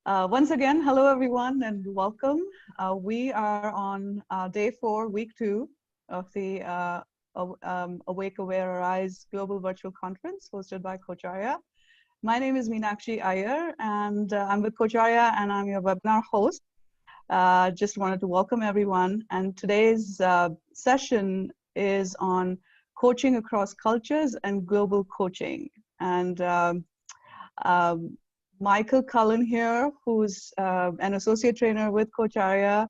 Once again, hello everyone and welcome. We are on day 4, week 2 of the Awake, Aware, Arise Global Virtual Conference hosted by Coach Arya. My name is Meenakshi Iyer and I'm with Coach Arya and I'm your webinar host. Just wanted to welcome everyone, and today's session is on coaching across cultures and global coaching. And Michael Cullen here, who's an associate trainer with Coach Arya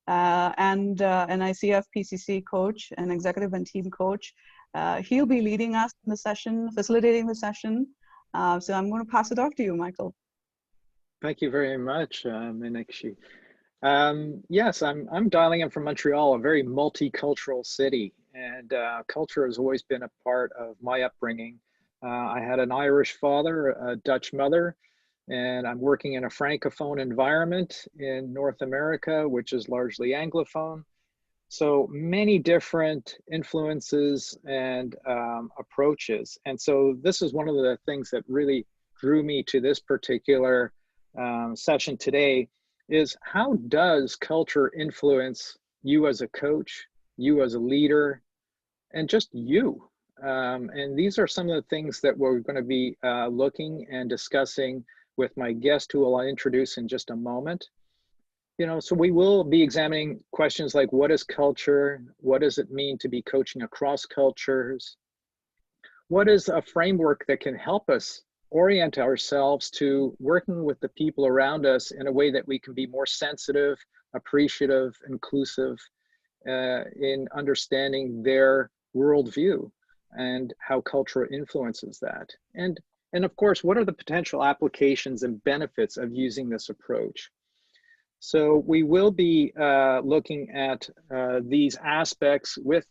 and an ICF PCC coach, an executive and team coach. He'll be leading us in the session, facilitating the session. So I'm going to pass it off to you, Michael. Thank you very much, Meenakshi. Yes, I'm dialing in from Montreal, a very multicultural city, and culture has always been a part of my upbringing. I had an Irish father, a Dutch mother, and I'm working in a Francophone environment in North America, which is largely Anglophone. So many different influences and approaches. And so this is one of the things that really drew me to this particular session today, is how does culture influence you as a coach, you as a leader, and just you? And these are some of the things that we're going to be looking and discussing with my guest, who I'll introduce in just a moment. You know, so we will be examining questions like, what is culture? What does it mean to be coaching across cultures? What is a framework that can help us orient ourselves to working with the people around us in a way that we can be more sensitive, appreciative, inclusive in understanding their worldview and how culture influences that? And of course, what are the potential applications and benefits of using this approach? So we will be looking at these aspects with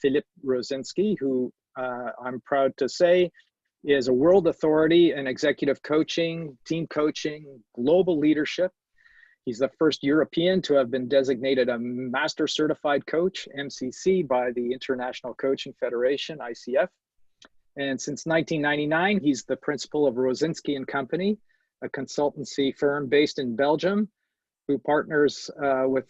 Philippe Rosinski, who I'm proud to say is a world authority in executive coaching, team coaching, global leadership. He's the first European to have been designated a Master Certified Coach, MCC, by the International Coaching Federation, ICF. And since 1999, he's the principal of Rosinski and Company, a consultancy firm based in Belgium, who partners with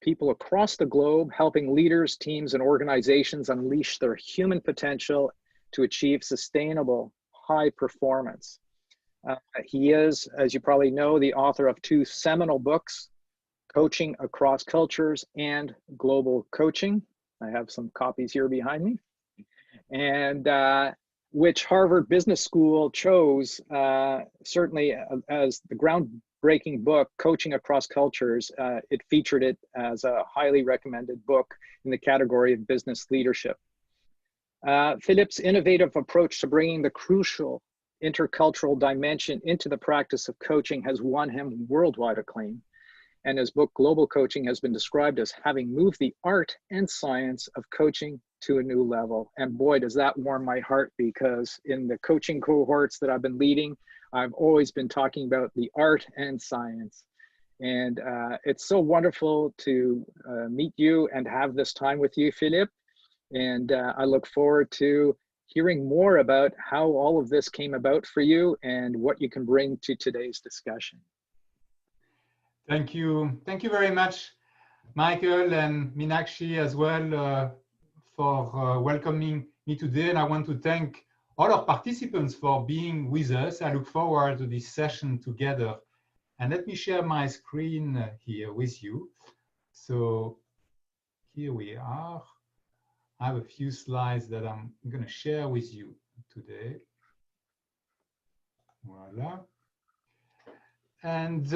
people across the globe, helping leaders, teams, and organizations unleash their human potential to achieve sustainable high performance. He is, as you probably know, the author of 2 seminal books, Coaching Across Cultures and Global Coaching. I have some copies here behind me. And which Harvard Business School chose certainly as the groundbreaking book, Coaching Across Cultures. It featured it as a highly recommended book in the category of business leadership. Philippe's innovative approach to bringing the crucial intercultural dimension into the practice of coaching has won him worldwide acclaim. And his book, Global Coaching, has been described as having moved the art and science of coaching to a new level. And boy, does that warm my heart, because in the coaching cohorts that I've been leading, I've always been talking about the art and science. And it's so wonderful to meet you and have this time with you, Philippe. And I look forward to hearing more about how all of this came about for you and what you can bring to today's discussion. Thank you. Thank you very much, Michael, and Meenakshi as well for welcoming me today. And I want to thank all our participants for being with us. I look forward to this session together. And let me share my screen here with you. So here we are. I have a few slides that I'm going to share with you today. Voila. And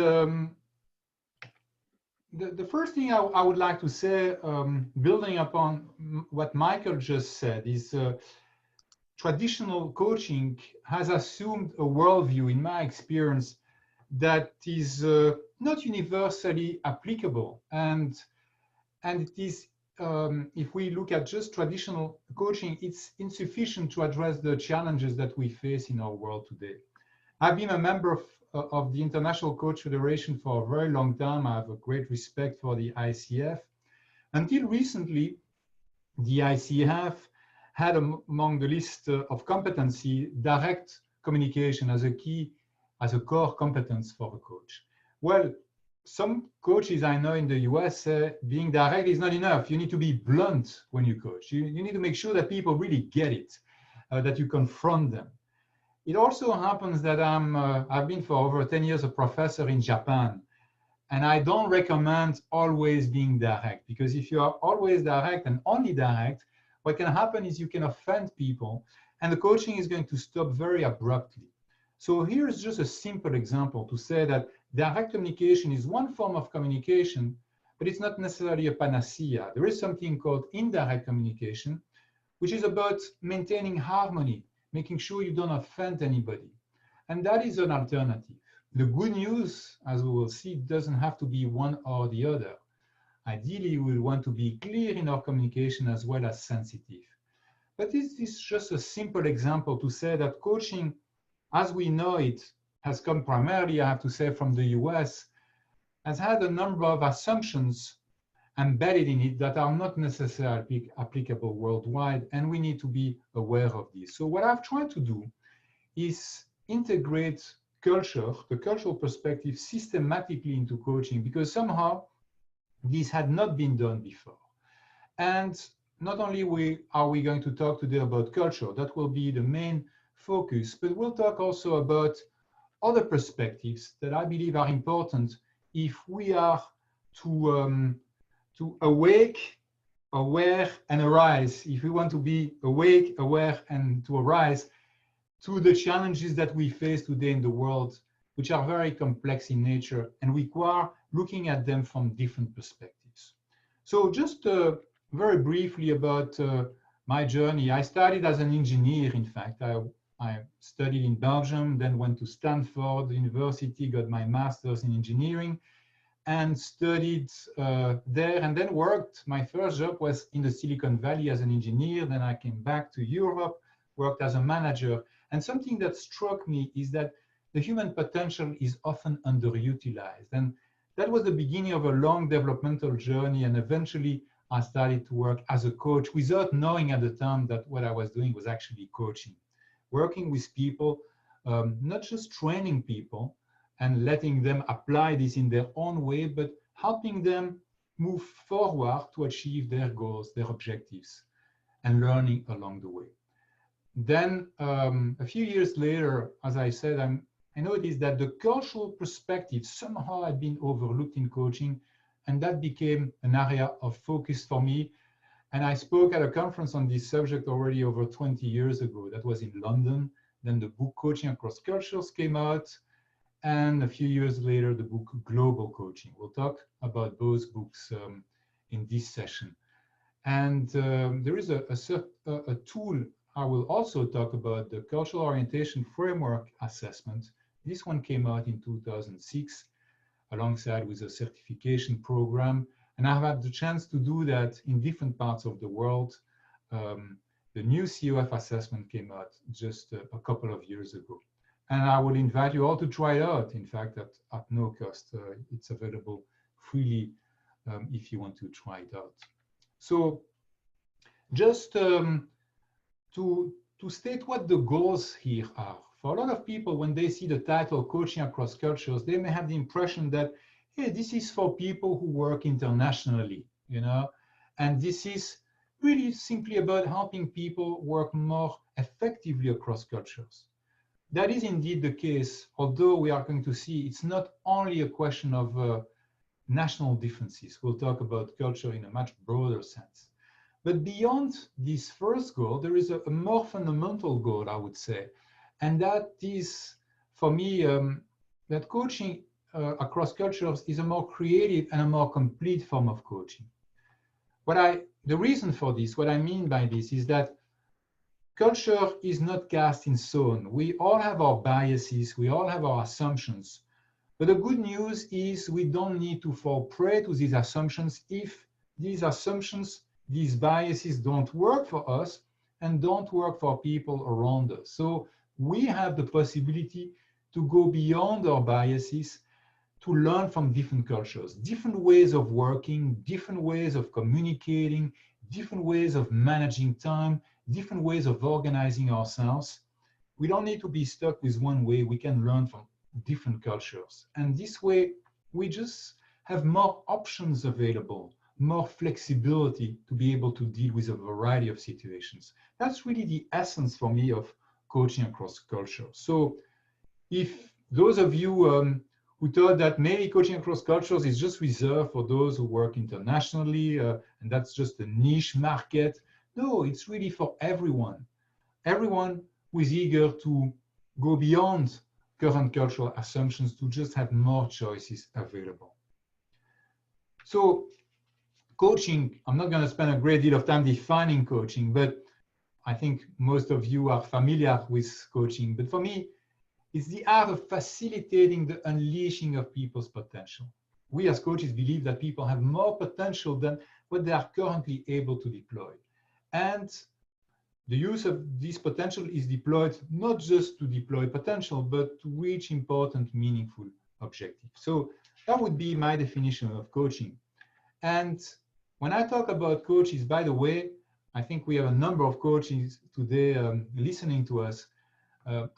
the first thing I would like to say, building upon what Michael just said, is traditional coaching has assumed a worldview, in my experience, that is not universally applicable. And it is, if we look at just traditional coaching, it's insufficient to address the challenges that we face in our world today. I've been a member of the International Coach Federation for a very long time. I have a great respect for the ICF. Until recently, the ICF had among the list of competency direct communication as a core competence for a coach. Well, some coaches I know in the US say being direct is not enough. You need to be blunt when you coach. You need to make sure that people really get it, that you confront them. It also happens that I've been for over 10 years a professor in Japan, and I don't recommend always being direct, because if you are always direct and only direct, what can happen is you can offend people, and the coaching is going to stop very abruptly. So here's just a simple example to say that direct communication is one form of communication, but it's not necessarily a panacea. There is something called indirect communication, which is about maintaining harmony, making sure you don't offend anybody. And that is an alternative. The good news, as we will see, doesn't have to be one or the other. Ideally, we want to be clear in our communication as well as sensitive. But this is just a simple example to say that coaching, as we know it, has come primarily, I have to say, from the US, has had a number of assumptions embedded in it that are not necessarily applicable worldwide, and we need to be aware of this. So what I've tried to do is integrate culture, the cultural perspective, systematically into coaching, because somehow this had not been done before. And not only are we going to talk today about culture, that will be the main focus, but we'll talk also about other perspectives that I believe are important if we are to awake, aware, and arise. If we want to be awake, aware, and to arise to the challenges that we face today in the world, which are very complex in nature, and require looking at them from different perspectives. So just very briefly about my journey. I started as an engineer, in fact. I studied in Belgium, then went to Stanford University, got my master's in engineering, and studied there, and then worked. My first job was in the Silicon Valley as an engineer. Then I came back to Europe, worked as a manager. And something that struck me is that the human potential is often underutilized. And that was the beginning of a long developmental journey. And eventually I started to work as a coach without knowing at the time that what I was doing was actually coaching. Working with people, not just training people and letting them apply this in their own way, but helping them move forward to achieve their goals, their objectives, and learning along the way. Then a few years later, as I said, I noticed that the cultural perspective somehow had been overlooked in coaching, and that became an area of focus for me. And I spoke at a conference on this subject already over 20 years ago. That was in London. Then the book Coaching Across Cultures came out. And a few years later, the book Global Coaching. We'll talk about those books in this session. And there is a tool. I will also talk about the Cultural Orientation Framework Assessment. This one came out in 2006, alongside with a certification program. And I've had the chance to do that in different parts of the world. The new COF assessment came out just a couple of years ago. And I will invite you all to try it out, in fact, at no cost. It's available freely if you want to try it out. So just to state what the goals here are. For a lot of people, when they see the title Coaching Across Cultures, they may have the impression that, hey, this is for people who work internationally, you know, and this is really simply about helping people work more effectively across cultures. That is indeed the case, although we are going to see it's not only a question of national differences. We'll talk about culture in a much broader sense. But beyond this first goal, there is a more fundamental goal, I would say, and that is, for me, that coaching across cultures is a more creative and a more complete form of coaching. The reason for this, what I mean by this, is that culture is not cast in stone. We all have our biases, we all have our assumptions. But the good news is we don't need to fall prey to these assumptions if these assumptions, these biases don't work for us and don't work for people around us. So we have the possibility to go beyond our biases, to learn from different cultures, different ways of working, different ways of communicating, different ways of managing time, different ways of organizing ourselves. We don't need to be stuck with one way. We can learn from different cultures. And this way, We just have more options available, more flexibility to be able to deal with a variety of situations. That's really the essence for me of coaching across culture. So if those of you who thought that maybe coaching across cultures is just reserved for those who work internationally and that's just a niche market, no, it's really for everyone. Everyone who is eager to go beyond current cultural assumptions to just have more choices available. So coaching, I'm not going to spend a great deal of time defining coaching, but I think most of you are familiar with coaching. But for me, it's the art of facilitating the unleashing of people's potential. We as coaches believe that people have more potential than what they are currently able to deploy. And the use of this potential is deployed not just to deploy potential, but to reach important, meaningful objectives. So that would be my definition of coaching. And when I talk about coaches, by the way, I think we have a number of coaches today listening to us.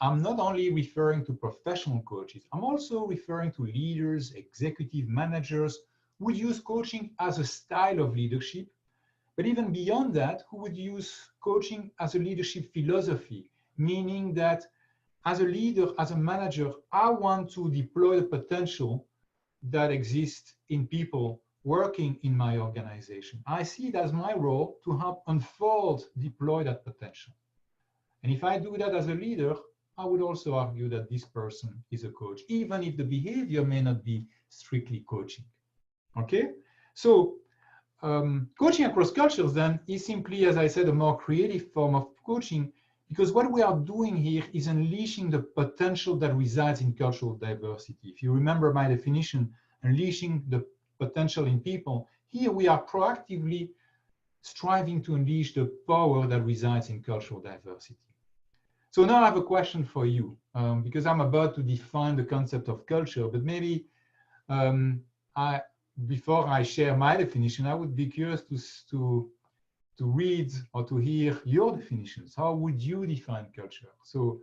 I'm not only referring to professional coaches, I'm also referring to leaders, executive managers who would use coaching as a style of leadership, but even beyond that, who would use coaching as a leadership philosophy, meaning that as a leader, as a manager, I want to deploy the potential that exists in people working in my organization. I see it as my role to help unfold, deploy that potential. And if I do that as a leader, I would also argue that this person is a coach, even if the behavior may not be strictly coaching. Okay? So coaching across cultures then is simply, as I said, a more creative form of coaching, because what we are doing here is unleashing the potential that resides in cultural diversity. If you remember my definition, unleashing the potential in people, here we are proactively striving to unleash the power that resides in cultural diversity. So now I have a question for you, because I'm about to define the concept of culture, but maybe before I share my definition, I would be curious to read or to hear your definitions. How would you define culture? So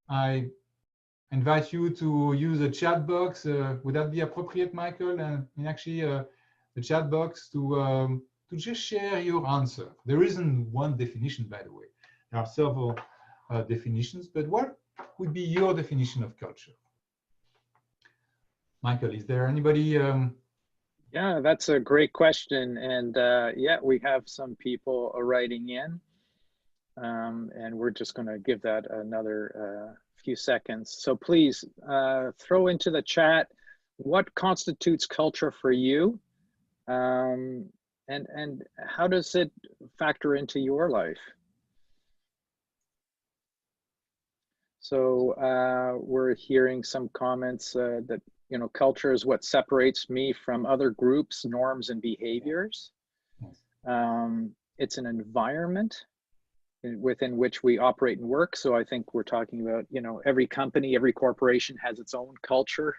I invite you to use a chat box. Would that be appropriate, Michael? And actually, the chat box to just share your answer. There isn't one definition, by the way. There are several definitions, but what would be your definition of culture? Michael, is there anybody? Yeah, that's a great question. And yeah, we have some people writing in, and we're just going to give that another few seconds. So please throw into the chat what constitutes culture for you, and how does it factor into your life? So we're hearing some comments that, you know, culture is what separates me from other groups, norms, and behaviors. It's an environment within which we operate and work. So I think we're talking about, you know, every company, every corporation has its own culture.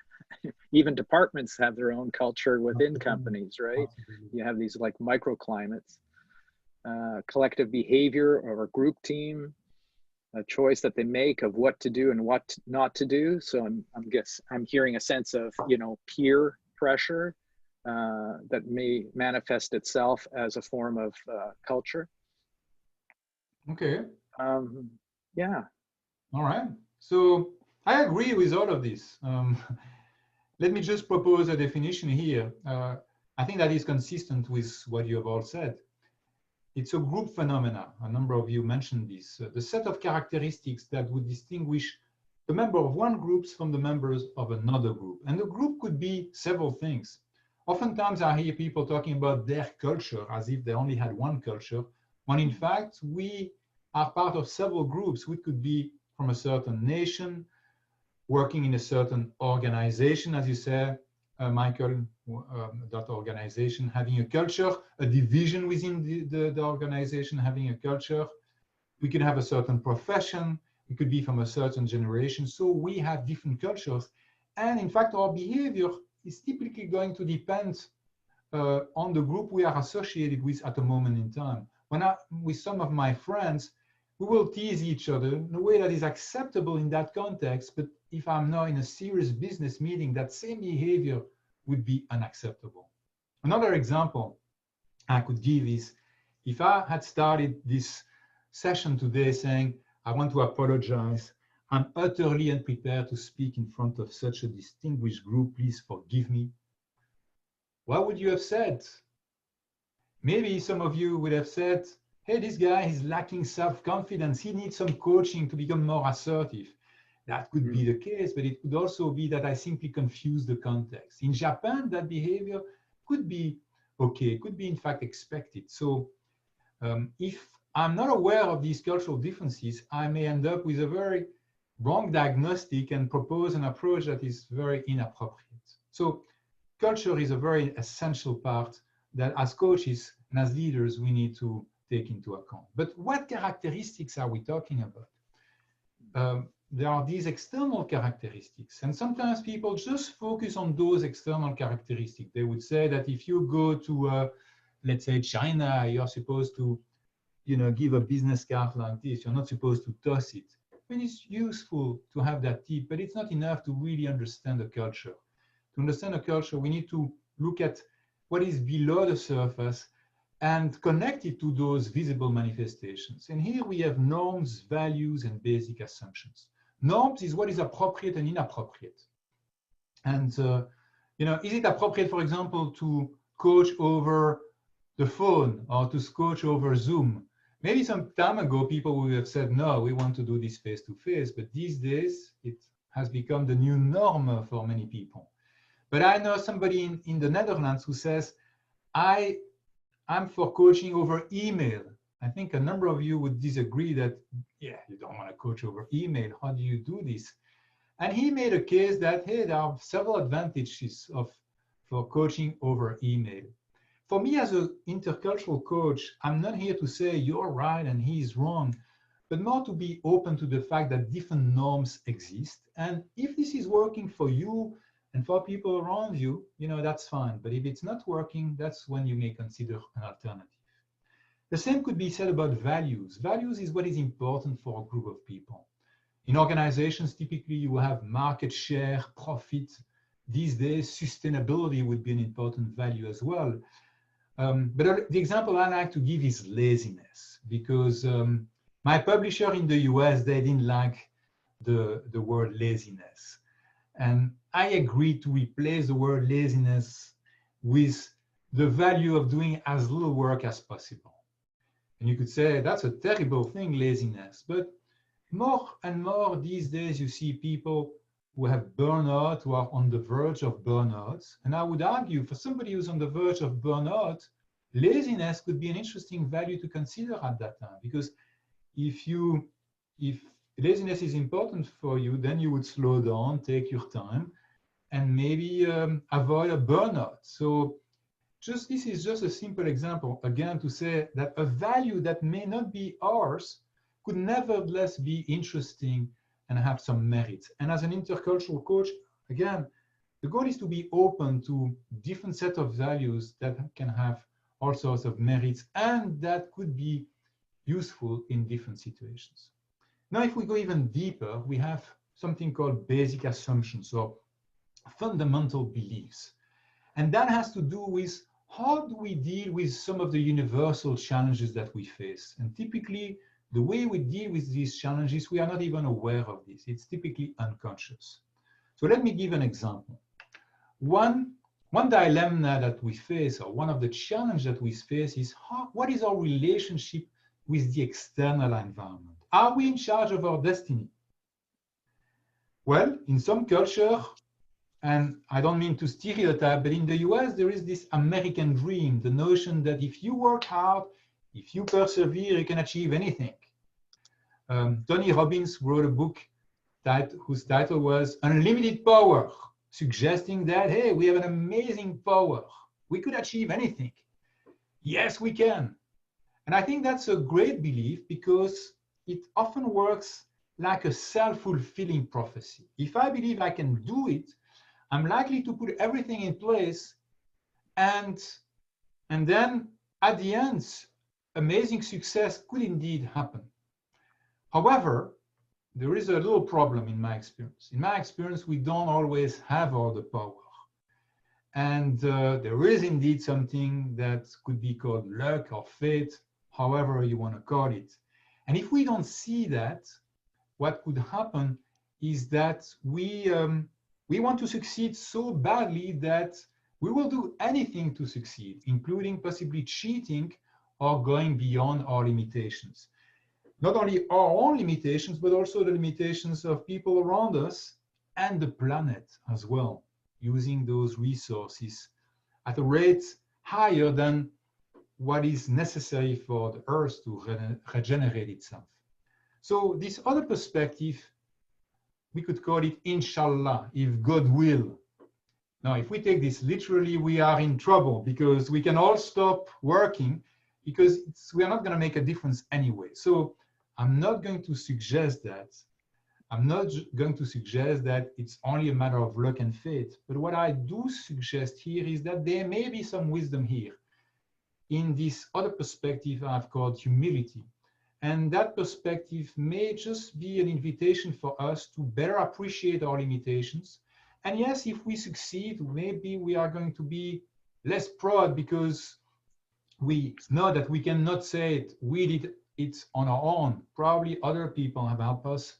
Even departments have their own culture within companies, right? You have these like microclimates, collective behavior or a group team, a choice that they make of what to do and what not to do. So I'm hearing a sense of, you know, peer pressure that may manifest itself as a form of culture. Okay. Yeah. All right. So I agree with all of this. Let me just propose a definition here. I think that is consistent with what you have all said. It's a group phenomena. A number of you mentioned this. The set of characteristics that would distinguish the member of one group from the members of another group. And the group could be several things. Oftentimes I hear people talking about their culture as if they only had one culture, when in fact we are part of several groups. We could be from a certain nation, working in a certain organization, as you said, Michael, that organization having a culture, a division within the organization having a culture. We could have a certain profession. We could be from a certain generation. So we have different cultures. And in fact, our behavior is typically going to depend on the group we are associated with at a moment in time. With some of my friends, we will tease each other in a way that is acceptable in that context. But if I'm now in a serious business meeting, that same behavior would be unacceptable. Another example I could give is, if I had started this session today saying, I want to apologize, I'm utterly unprepared to speak in front of such a distinguished group, please forgive me. What would you have said? Maybe some of you would have said, hey, this guy is lacking self-confidence. He needs some coaching to become more assertive. That could be the case, but it could also be that I simply confuse the context. In Japan, that behavior could be okay, could be in fact expected. So if I'm not aware of these cultural differences, I may end up with a very wrong diagnostic and propose an approach that is very inappropriate. So culture is a very essential part that as coaches and as leaders, we need to take into account. But what characteristics are we talking about? There are these external characteristics, and sometimes people just focus on those external characteristics. They would say that if you go to, let's say, China, you're supposed to, give a business card like this. You're not supposed to toss it. I mean, it's useful to have that tip, but it's not enough to really understand the culture. To understand a culture, we need to look at what is below the surface and connect it to those visible manifestations. And here we have norms, values, and basic assumptions. Norms is what is appropriate and inappropriate. And, is it appropriate, for example, to coach over the phone or to coach over Zoom? Maybe some time ago, people would have said, no, we want to do this face-to-face. But these days, it has become the new norm for many people. But I know somebody in the Netherlands who says, I'm for coaching over email. I think a number of you would disagree that, yeah, you don't want to coach over email. How do you do this? And he made a case that, hey, there are several advantages for coaching over email. For me as an intercultural coach, I'm not here to say you're right and he's wrong, but more to be open to the fact that different norms exist. And if this is working for you and for people around you, that's fine. But if it's not working, that's when you may consider an alternative. The same could be said about values. Values is what is important for a group of people. In organizations, typically you have market share, profit. These days, sustainability would be an important value as well. But the example I like to give is laziness, because my publisher in the US, they didn't like the word laziness. And I agreed to replace the word laziness with the value of doing as little work as possible. And you could say that's a terrible thing, laziness. But more and more these days, you see people who have burnout, who are on the verge of burnout. And I would argue for somebody who's on the verge of burnout, laziness could be an interesting value to consider at that time. Because if laziness is important for you, then you would slow down, take your time, and maybe avoid a burnout. So this is just a simple example, again, to say that a value that may not be ours could nevertheless be interesting and have some merit. And as an intercultural coach, again, the goal is to be open to different set of values that can have all sorts of merits and that could be useful in different situations. Now, if we go even deeper, we have something called basic assumptions or fundamental beliefs. And that has to do with how do we deal with some of the universal challenges that we face. And typically, the way we deal with these challenges, we are not even aware of this. It's typically unconscious. So let me give an example. One dilemma that we face, or one of the challenges that we face is what is our relationship with the external environment? Are we in charge of our destiny? Well, in some culture, and I don't mean to stereotype, but in the US, there is this American dream, the notion that if you work hard, if you persevere, you can achieve anything. Tony Robbins wrote a book whose title was Unlimited Power, suggesting that, hey, we have an amazing power. We could achieve anything. Yes, we can. And I think that's a great belief because it often works like a self-fulfilling prophecy. If I believe I can do it, I'm likely to put everything in place and then at the end, amazing success could indeed happen. However, there is a little problem in my experience. In my experience, we don't always have all the power. And there is indeed something that could be called luck or fate, however you want to call it. And if we don't see that, what could happen is that we want to succeed so badly that we will do anything to succeed, including possibly cheating or going beyond our limitations. Not only our own limitations, but also the limitations of people around us and the planet as well, using those resources at a rate higher than what is necessary for the Earth to regenerate itself. So this other perspective, we could call it inshallah, if God will. Now, if we take this literally, we are in trouble because we can all stop working because we are not going to make a difference anyway. So I'm not going to suggest that. I'm not going to suggest that it's only a matter of luck and fate. But what I do suggest here is that there may be some wisdom here in this other perspective I've called humility. And that perspective may just be an invitation for us to better appreciate our limitations. And yes, if we succeed, maybe we are going to be less proud because we know that we cannot say it, we did it on our own. Probably other people have helped us,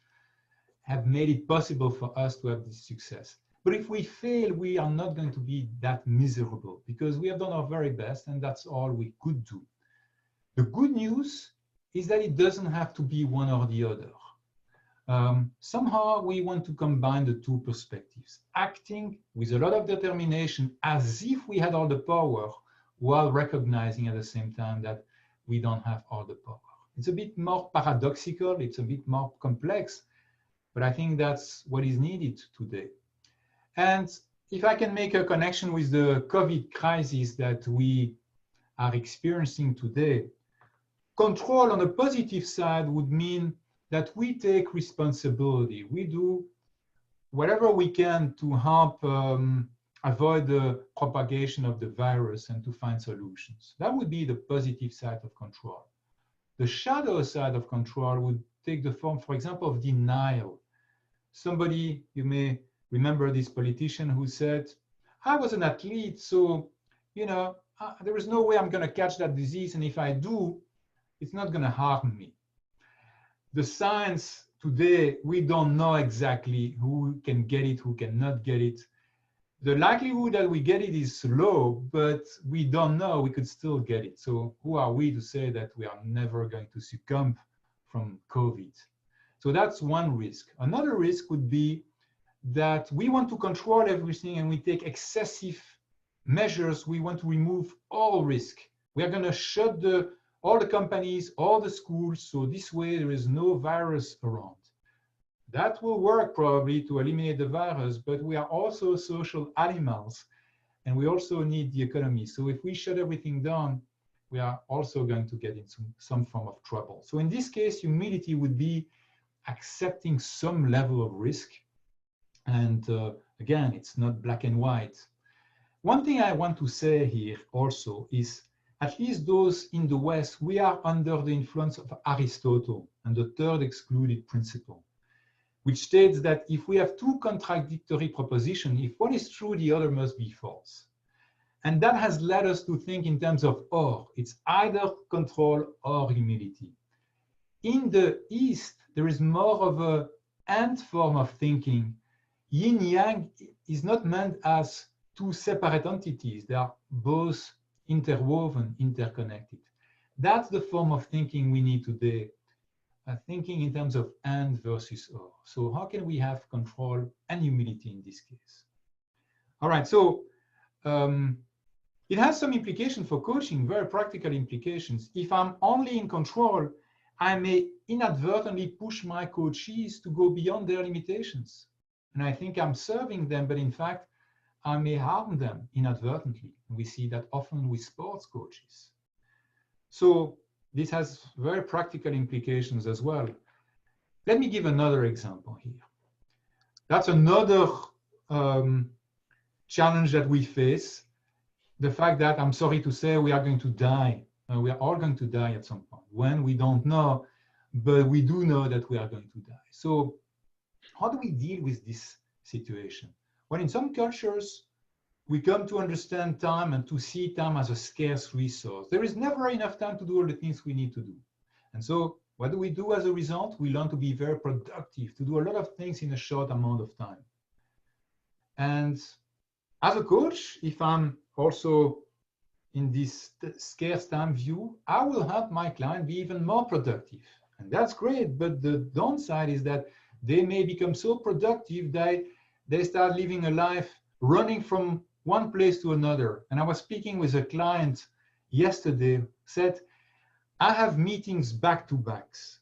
have made it possible for us to have this success. But if we fail, we are not going to be that miserable because we have done our very best and that's all we could do. The good news is that it doesn't have to be one or the other. Somehow we want to combine the two perspectives, acting with a lot of determination as if we had all the power while recognizing at the same time that we don't have all the power. It's a bit more paradoxical, it's a bit more complex, but I think that's what is needed today. And if I can make a connection with the COVID crisis that we are experiencing today, control on the positive side would mean that we take responsibility. We do whatever we can to help avoid the propagation of the virus and to find solutions. That would be the positive side of control. The shadow side of control would take the form, for example, of denial. Somebody, you may remember this politician who said, I was an athlete, so, there is no way I'm going to catch that disease. And if I do, it's not going to harm me. The science today, we don't know exactly who can get it, who cannot get it. The likelihood that we get it is low, but we don't know, we could still get it. So who are we to say that we are never going to succumb from COVID? So that's one risk. Another risk would be that we want to control everything and we take excessive measures. We want to remove all risk. We are going to shut all the companies, all the schools, so this way there is no virus around. That will work probably to eliminate the virus, but we are also social animals and we also need the economy. So if we shut everything down, we are also going to get into some form of trouble. So in this case, humility would be accepting some level of risk. And again, it's not black and white. One thing I want to say here also is, at least those in the West, we are under the influence of Aristotle and the third excluded principle, which states that if we have two contradictory propositions, if one is true, the other must be false. And that has led us to think in terms of or. It's either control or humility. In the East, there is more of a and form of thinking. Yin-yang is not meant as two separate entities. They are both interwoven, interconnected. That's the form of thinking we need today. Thinking in terms of and versus or. So how can we have control and humility in this case? All right, so it has some implication for coaching, very practical implications. If I'm only in control, I may inadvertently push my coachees to go beyond their limitations. And I think I'm serving them, but in fact, I may harm them inadvertently. We see that often with sports coaches. So this has very practical implications as well. Let me give another example here. That's another challenge that we face. The fact that, I'm sorry to say, we are going to die. We are all going to die at some point. When, we don't know, but we do know that we are going to die. So how do we deal with this situation? Well, in some cultures, we come to understand time and to see time as a scarce resource. There is never enough time to do all the things we need to do. And so what do we do as a result? We learn to be very productive, to do a lot of things in a short amount of time. And as a coach, if I'm also in this scarce time view, I will help my client be even more productive. And that's great, but the downside is that they may become so productive that they start living a life running from one place to another. And I was speaking with a client yesterday, said, I have meetings back to backs.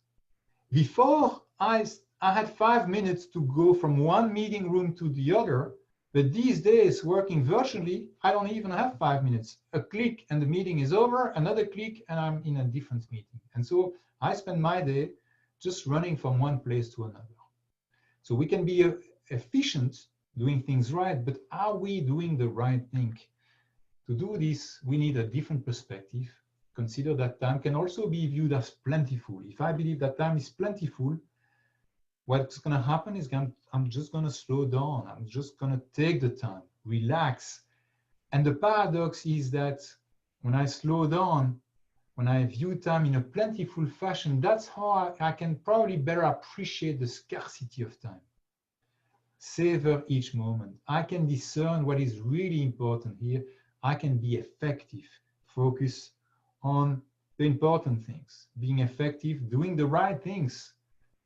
Before I had 5 minutes to go from one meeting room to the other, but these days working virtually, I don't even have 5 minutes. A click and the meeting is over, another click and I'm in a different meeting. And so I spend my day just running from one place to another. So we can be efficient doing things right, but are we doing the right thing? To do this, we need a different perspective. Consider that time can also be viewed as plentiful. If I believe that time is plentiful, what's going to happen is I'm just going to slow down. I'm just going to take the time, relax. And the paradox is that when I slow down, when I view time in a plentiful fashion, that's how I can probably better appreciate the scarcity of time. Savor each moment. I can discern what is really important here. I can be effective, focus on the important things, being effective, doing the right things,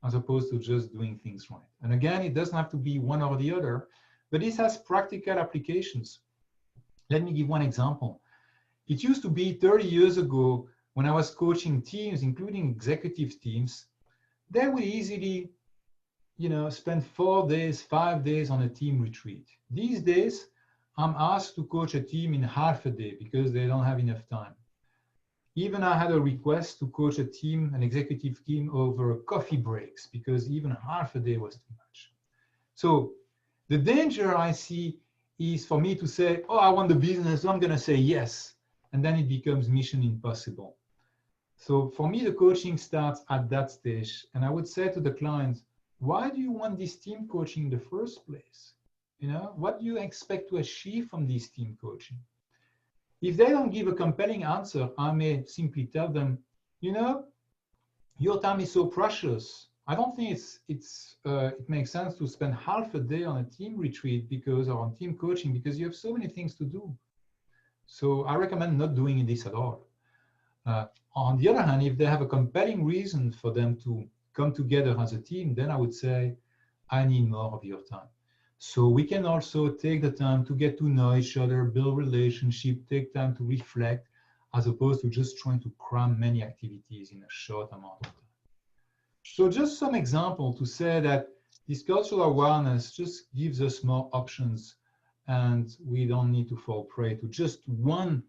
as opposed to just doing things right. And again, it doesn't have to be one or the other, but this has practical applications. Let me give one example. It used to be 30 years ago when I was coaching teams, including executive teams, they would easily, spend 4 days, 5 days on a team retreat. These days, I'm asked to coach a team in half a day because they don't have enough time. Even I had a request to coach a team, an executive team, over coffee breaks because even half a day was too much. So the danger I see is for me to say, oh, I want the business, so I'm going to say yes. And then it becomes mission impossible. So for me, the coaching starts at that stage. And I would say to the client, why do you want this team coaching in the first place? What do you expect to achieve from this team coaching? If they don't give a compelling answer, I may simply tell them, your time is so precious. I don't think it makes sense to spend half a day on a team retreat or on team coaching because you have so many things to do. So I recommend not doing this at all. On the other hand, if they have a compelling reason for them to come together as a team, then I would say, I need more of your time. So we can also take the time to get to know each other, build relationship, take time to reflect, as opposed to just trying to cram many activities in a short amount of time. So just some example to say that this cultural awareness just gives us more options and we don't need to fall prey to just one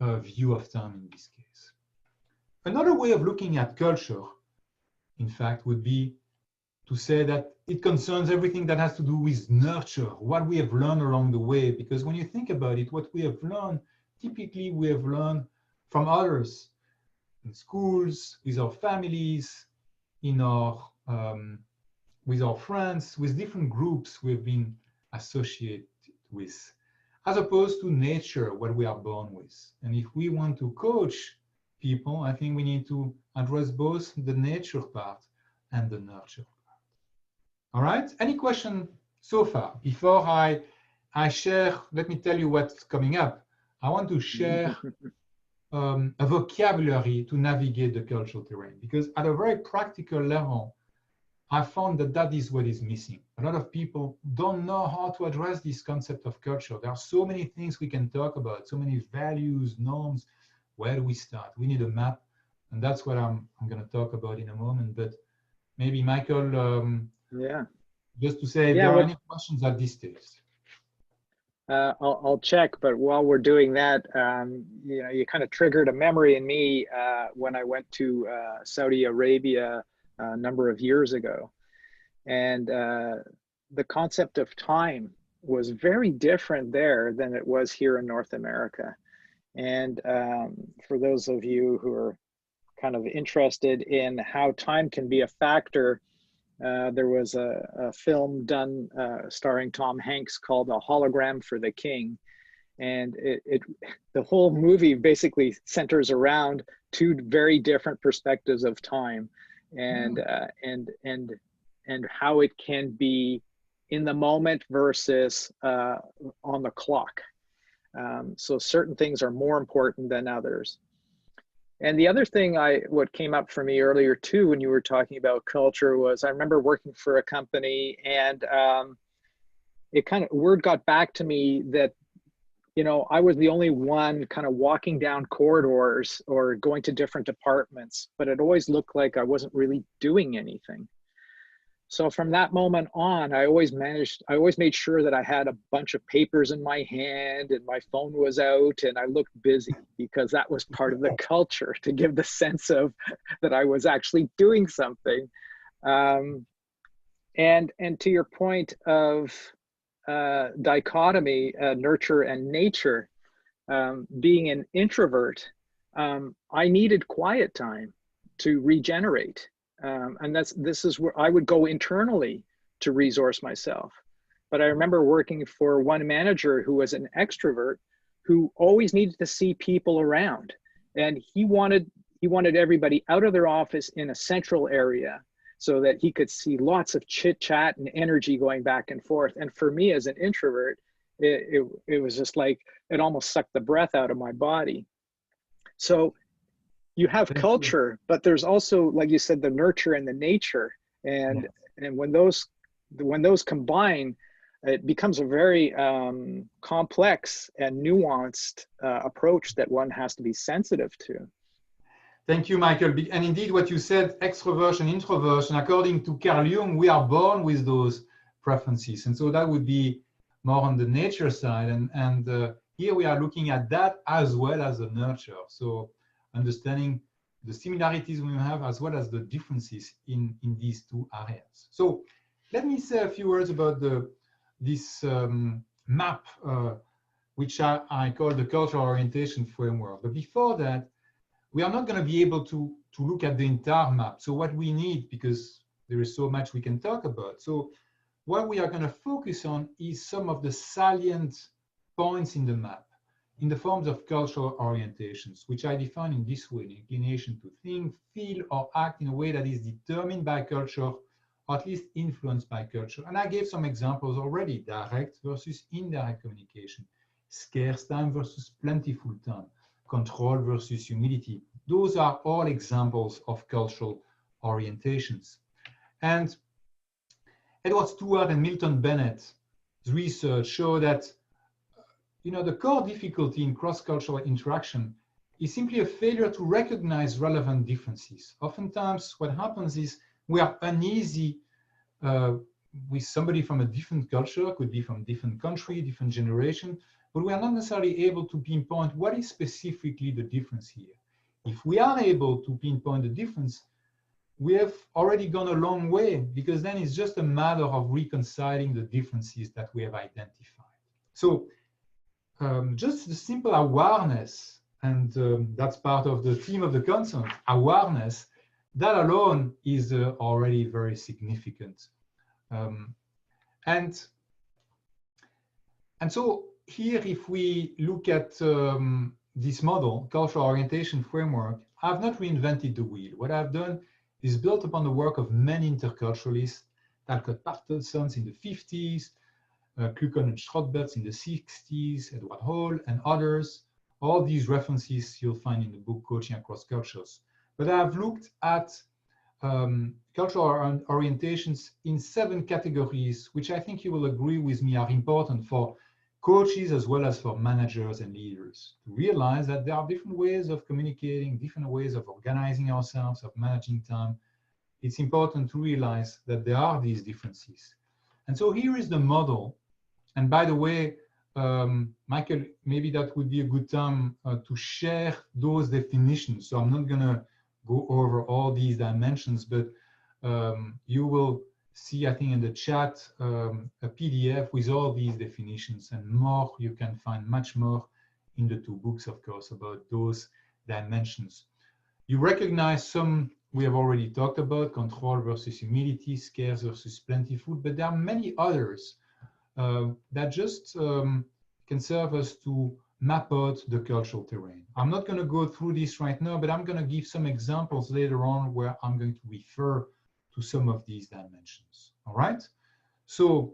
view of time in this case. Another way of looking at culture, in fact, would be to say that it concerns everything that has to do with nurture, what we have learned along the way. Because when you think about it, what we have learned, typically we have learned from others, in schools, with our families, with our friends, with different groups we've been associated with, as opposed to nature, what we are born with. And if we want to coach people, I think we need to address both the nature part and the nurture part. All right, any question so far? Before I share, let me tell you what's coming up. I want to share a vocabulary to navigate the cultural terrain, because at a very practical level, I found that is what is missing. A lot of people don't know how to address this concept of culture. There are so many things we can talk about, so many values, norms. Where do we start? We need a map, and that's what I'm going to talk about in a moment. But maybe Michael, just to say, if there are any questions at this stage. I'll check, but while we're doing that, you kind of triggered a memory in me when I went to Saudi Arabia a number of years ago. And the concept of time was very different there than it was here in North America. And for those of you who are kind of interested in how time can be a factor, there was a film done starring Tom Hanks called A Hologram for the King. And the whole movie basically centers around two very different perspectives of time, and how it can be in the moment versus on the clock. So certain things are more important than others. And the other thing what came up for me earlier too, when you were talking about culture, was I remember working for a company, and it kind of, word got back to me that, you know, I was the only one kind of walking down corridors or going to different departments, but it always looked like I wasn't really doing anything. So from that moment on, I always made sure that I had a bunch of papers in my hand and my phone was out and I looked busy, because that was part of the culture, to give the sense of that I was actually doing something. And to your point of dichotomy, nurture and nature, being an introvert, I needed quiet time to regenerate. And this is where I would go internally to resource myself. But I remember working for one manager who was an extrovert, who always needed to see people around, and he wanted everybody out of their office in a central area, so that he could see lots of chit chat and energy going back and forth. And for me as an introvert, it was just like, it almost sucked the breath out of my body. So you have culture, but there's also, like you said, the nurture and the nature. And when those combine, it becomes a very complex and nuanced approach that one has to be sensitive to. Thank you, Michael. And indeed, what you said, extroversion, introversion, according to Carl Jung, we are born with those preferences. And so that would be more on the nature side. And here we are looking at that as well as the nurture. So understanding the similarities we have as well as the differences in these two areas. So let me say a few words about this map, which I call the cultural orientation framework. But before that, we are not going to be able to look at the entire map. So what we need, because there is so much we can talk about. So what we are going to focus on is some of the salient points in the map, in the forms of cultural orientations, which I define in this way: the inclination to think, feel, or act in a way that is determined by culture, or at least influenced by culture. And I gave some examples already: direct versus indirect communication, scarce time versus plentiful time, control versus humility. Those are all examples of cultural orientations. And Edward Stewart and Milton Bennett's research show that the core difficulty in cross-cultural interaction is simply a failure to recognize relevant differences. Oftentimes, what happens is we are uneasy with somebody from a different culture, could be from a different country, different generation, but we are not necessarily able to pinpoint what is specifically the difference here. If we are able to pinpoint the difference, we have already gone a long way, because then it's just a matter of reconciling the differences that we have identified. So just the simple awareness, and that's part of the theme of the conference, awareness, that alone is already very significant. And so here, if we look at this model, cultural orientation framework, I've not reinvented the wheel. What I've done is built upon the work of many interculturalists, Talcott Parsons in the 50s, Kluckhohn and Schrottberts in the 60s, Edward Hall and others. All these references you'll find in the book Coaching Across Cultures. But I've looked at cultural orientations in 7 categories, which I think you will agree with me are important for coaches as well as for managers and leaders, to realize that there are different ways of communicating, different ways of organizing ourselves, of managing time. It's important to realize that there are these differences. And so here is the model. And by the way, Michael, maybe that would be a good time to share those definitions. So I'm not going to go over all these dimensions, but you will see, I think, in the chat, a PDF with all these definitions and more. You can find much more in the 2 books, of course, about those dimensions. You recognize some we have already talked about: control versus humility, scarce versus plentiful, but there are many others that just can serve us to map out the cultural terrain. I'm not going to go through this right now, but I'm going to give some examples later on where I'm going to refer to some of these dimensions. All right. So,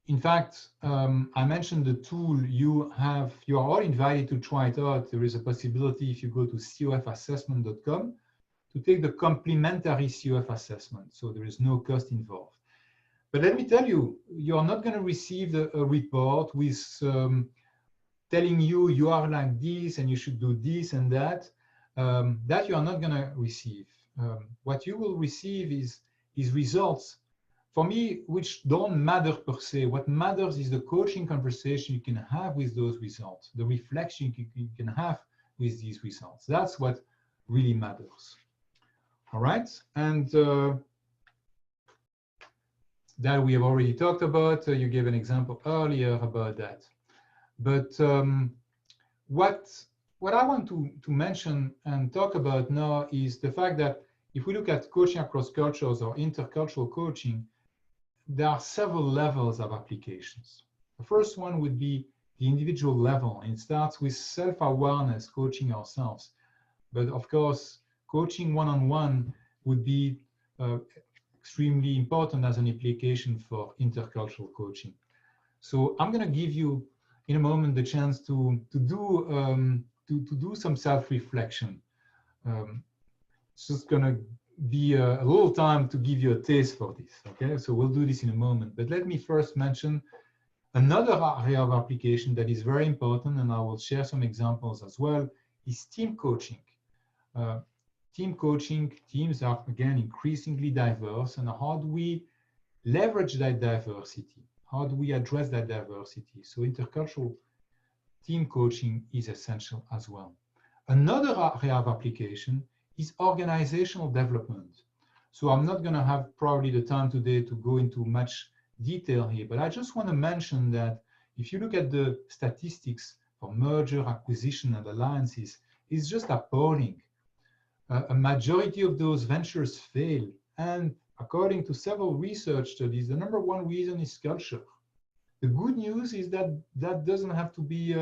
in fact, I mentioned the tool you are all invited to try it out. There is a possibility if you go to cofassessment.com to take the complimentary COF assessment. So there is no cost involved. But let me tell you, you're not going to receive a report with telling you you are like this and you should do this and that. That you are not going to receive. What you will receive is results, for me, which don't matter per se. What matters is the coaching conversation you can have with those results, the reflection you can have with these results. That's what really matters. All right, and that we have already talked about. You gave an example earlier about that. But what I want to mention and talk about now is the fact that if we look at coaching across cultures or intercultural coaching, there are several levels of applications. The first one would be the individual level, and it starts with self-awareness, coaching ourselves. But of course, coaching one-on-one would be extremely important as an application for intercultural coaching. So I'm going to give you in a moment the chance to do some self-reflection. It's just going to be a little time to give you a taste for this. Okay, so we'll do this in a moment. But let me first mention another area of application that is very important, and I will share some examples as well, is team coaching. Team coaching, teams are again increasingly diverse, and how do we leverage that diversity? How do we address that diversity? So intercultural team coaching is essential as well. Another area of application is organizational development. So I'm not going to have probably the time today to go into much detail here, but I just want to mention that if you look at the statistics for merger, acquisition, and alliances, it's just appalling. A majority of those ventures fail, and according to several research studies, the number one reason is culture. The good news is that that doesn't have to be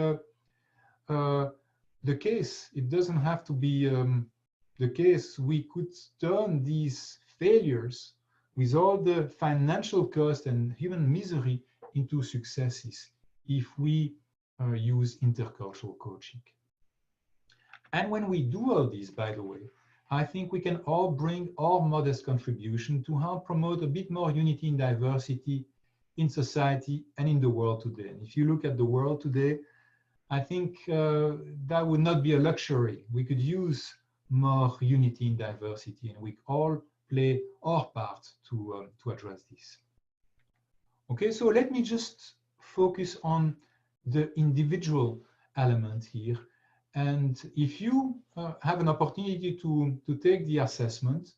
the case. It doesn't have to be the case. We could turn these failures with all the financial cost and human misery into successes if we use intercultural coaching. And when we do all this, by the way, I think we can all bring our modest contribution to help promote a bit more unity and diversity in society and in the world today. And if you look at the world today, I think that would not be a luxury. We could use more unity and diversity, and we all play our part to address this. Okay, so let me just focus on the individual element here. And if you have an opportunity to take the assessment,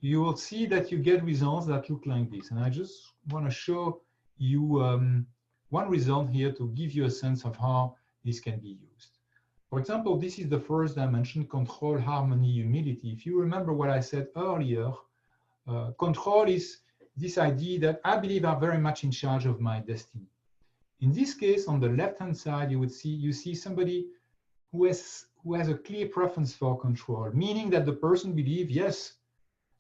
you will see that you get results that look like this. And I just want to show you one result here to give you a sense of how this can be used. For example, this is the first dimension, control, harmony, humility. If you remember what I said earlier, control is this idea that I believe I'm very much in charge of my destiny. In this case, on the left-hand side, you see somebody who has a clear preference for control, meaning that the person believes, yes,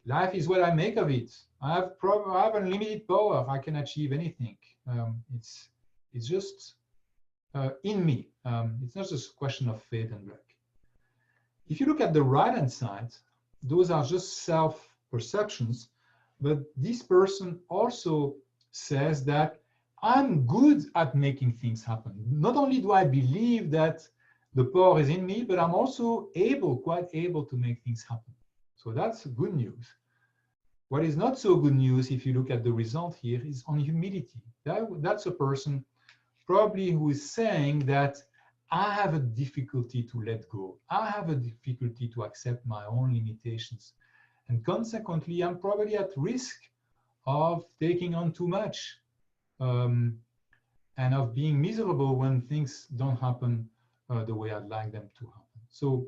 life is what I make of it. I have unlimited power. I can achieve anything. It's just in me. It's not just a question of fate and luck. If you look at the right-hand side, those are just self-perceptions, but this person also says that I'm good at making things happen. Not only do I believe that the power is in me, but I'm also quite able to make things happen. So that's good news. What is not so good news, if you look at the result here, is on humility. That's a person probably who is saying that I have a difficulty to let go. I have a difficulty to accept my own limitations. And consequently, I'm probably at risk of taking on too much and of being miserable when things don't happen the way I'd like them to happen. So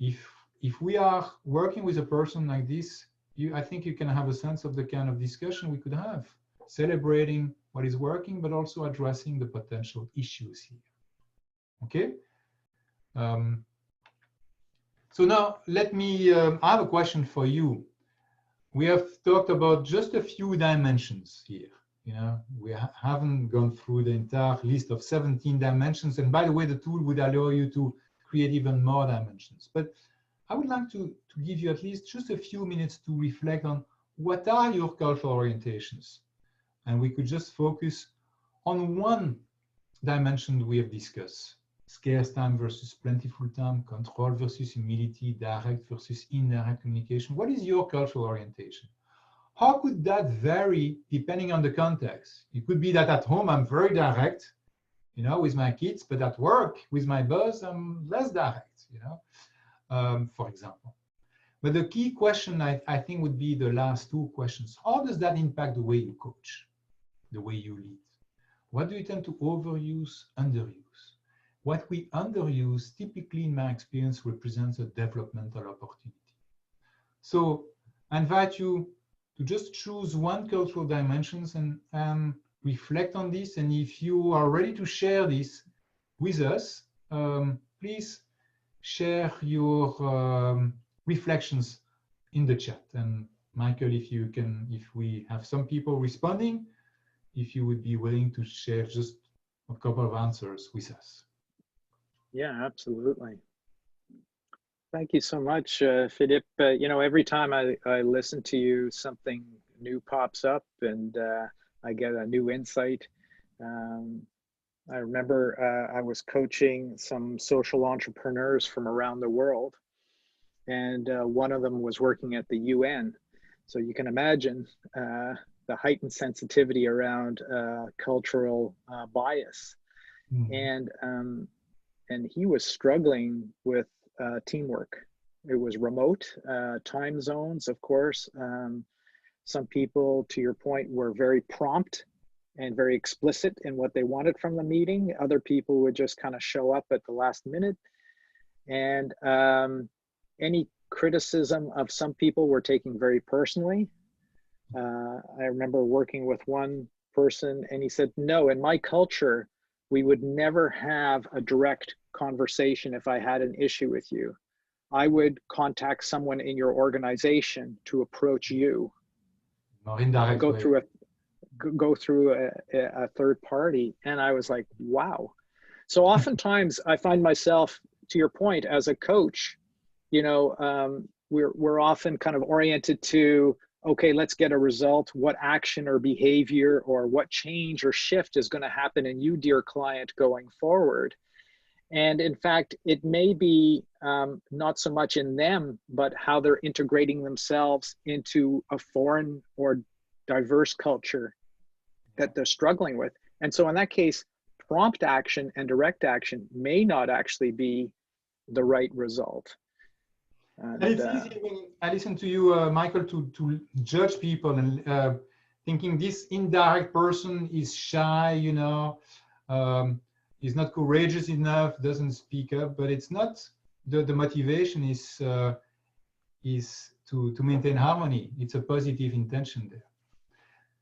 if we are working with a person like this, I think you can have a sense of the kind of discussion we could have, celebrating what is working, but also addressing the potential issues here. Okay. So now let me, I have a question for you. We have talked about just a few dimensions here. You know, we haven't gone through the entire list of 17 dimensions. And by the way, the tool would allow you to create even more dimensions. But I would like to give you at least just a few minutes to reflect on what are your cultural orientations. And we could just focus on one dimension we have discussed: scarce time versus plentiful time, control versus humility, direct versus indirect communication. What is your cultural orientation? How could that vary depending on the context? It could be that at home I'm very direct, you know, with my kids, but at work with my boss I'm less direct, you know, for example. But the key question I think would be the last two questions. How does that impact the way you coach, the way you lead? What do you tend to overuse, underuse? What we underuse typically in my experience represents a developmental opportunity. So I invite you to just choose one cultural dimensions and reflect on this. And if you are ready to share this with us, please share your reflections in the chat. And Michael, if we have some people responding, if you would be willing to share just a couple of answers with us. Yeah, absolutely. Thank you so much, Philippe. You know, every time I listen to you, something new pops up and I get a new insight. I remember I was coaching some social entrepreneurs from around the world, and one of them was working at the UN. So you can imagine the heightened sensitivity around cultural bias. Mm-hmm. And he was struggling with teamwork. It was remote, time zones, of course. Some people, to your point, were very prompt and very explicit in what they wanted from the meeting. Other people would just kind of show up at the last minute. And any criticism of some people were taken very personally. I remember working with one person and he said, no, in my culture, we would never have a direct conversation if I had an issue with you. I would contact someone in your organization to approach you. Go through a third party. And I was like, wow. So oftentimes I find myself, to your point, as a coach, you know, we're often kind of oriented to, okay, let's get a result. What action or behavior or what change or shift is going to happen in you, dear client, going forward? And in fact, it may be not so much in them, but how they're integrating themselves into a foreign or diverse culture that they're struggling with. And so in that case, prompt action and direct action may not actually be the right result. And it's easy when I listen to you, Michael, to judge people and thinking this indirect person is shy, you know, is not courageous enough, doesn't speak up. But it's not the motivation is to maintain harmony. It's a positive intention there.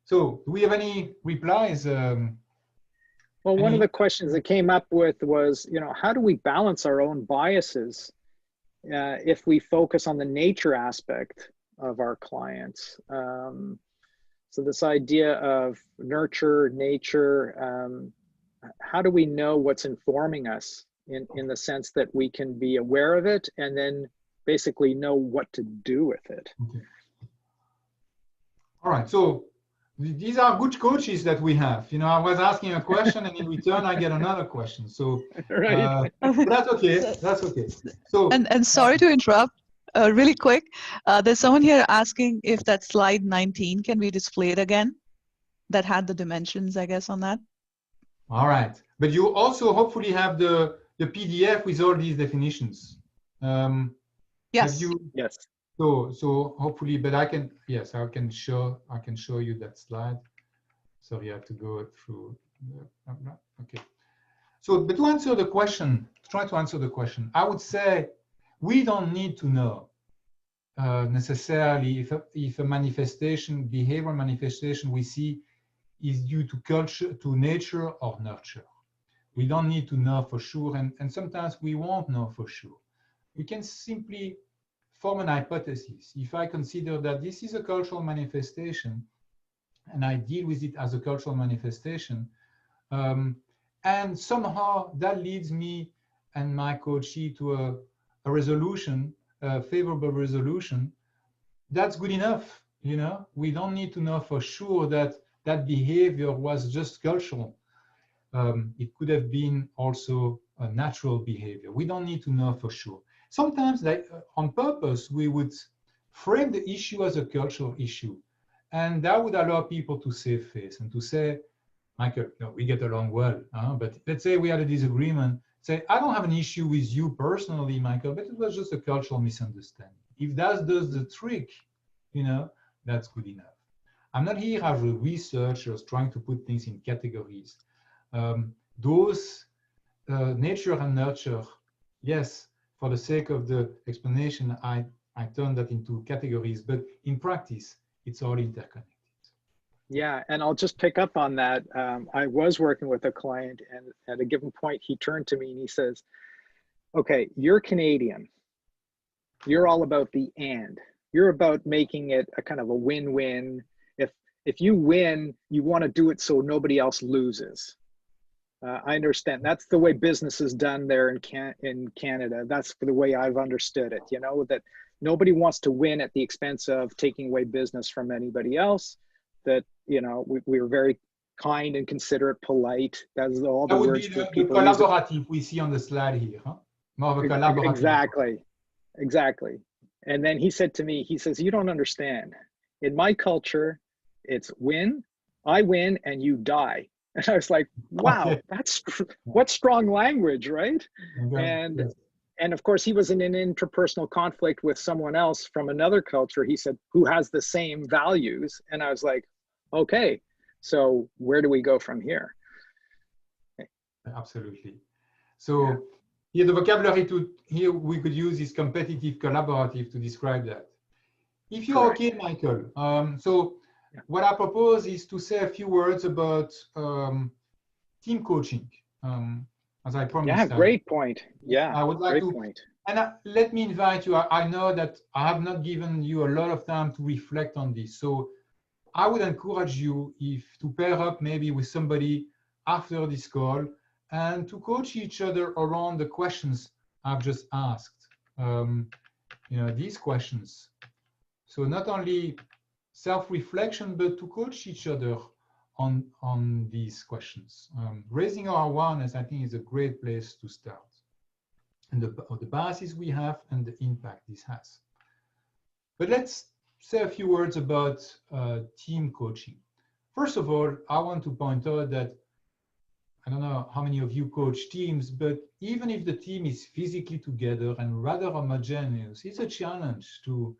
So, do we have any replies? Well, one of the questions that came up with was, you know, how do we balance our own biases if we focus on the nature aspect of our clients? So this idea of nurture, nature, how do we know what's informing us in the sense that we can be aware of it and then basically know what to do with it? Okay. All right, so these are good coaches that we have. You know, I was asking a question and in return I get another question. So right. That's okay. That's okay. So and sorry to interrupt. Really quick, there's someone here asking if that slide 19 can be displayed again. That had the dimensions, I guess, on that. All right, but you also hopefully have the PDF with all these definitions. Yes. Yes. So hopefully, but I can show you that slide. Sorry, I have to go through. Okay. So, but to answer the question, try to answer the question, I would say we don't need to know necessarily if a manifestation, behavior manifestation we see is due to culture, to nature or nurture. We don't need to know for sure, and sometimes we won't know for sure. We can simply form an hypothesis. If I consider that this is a cultural manifestation, and I deal with it as a cultural manifestation, and somehow that leads me and my coachee to a resolution, a favorable resolution, that's good enough. You know, we don't need to know for sure that that behavior was just cultural. It could have been also a natural behavior. We don't need to know for sure. Sometimes, like on purpose, we would frame the issue as a cultural issue, and that would allow people to save face and to say, Michael, no, we get along well, but let's say we had a disagreement. Say, I don't have an issue with you personally, Michael, but it was just a cultural misunderstanding. If that does the trick, you know, that's good enough. I'm not here as a researcher trying to put things in categories. Those nature and nurture, yes, for the sake of the explanation, I turned that into categories, but in practice, it's all interconnected. Yeah, and I'll just pick up on that. I was working with a client, and at a given point, he turned to me and he says, okay, you're Canadian. You're all about the and. You're about making it a kind of a win-win. If you win, you want to do it so nobody else loses. I understand. That's the way business is done there in Canada. That's the way I've understood it, you know, that nobody wants to win at the expense of taking away business from anybody else. That, you know, we're very kind and considerate, polite. That's all the words that people use. The collaborative we see on the slide here. Huh? More of a collaborative. Exactly. And then he said to me, he says, you don't understand. In my culture, it's win, I win, and you die. And I was like, wow, okay. That's what strong language, right? Okay. And of course, he was in an interpersonal conflict with someone else from another culture. He said, who has the same values? And I was like, okay, so where do we go from here? Absolutely. So here the vocabulary here we could use is competitive collaborative to describe that. If you're correct. Okay, Michael, what I propose is to say a few words about team coaching. As I promised. Yeah, great point. Yeah, I would like to. Point. And let me invite you. I know that I have not given you a lot of time to reflect on this. So I would encourage you to pair up maybe with somebody after this call and to coach each other around the questions I've just asked. These questions. So not only self-reflection, but to coach each other on these questions. Raising our awareness, I think, is a great place to start. And the biases we have and the impact this has. But let's say a few words about team coaching. First of all, I want to point out that I don't know how many of you coach teams, but even if the team is physically together and rather homogeneous, it's a challenge to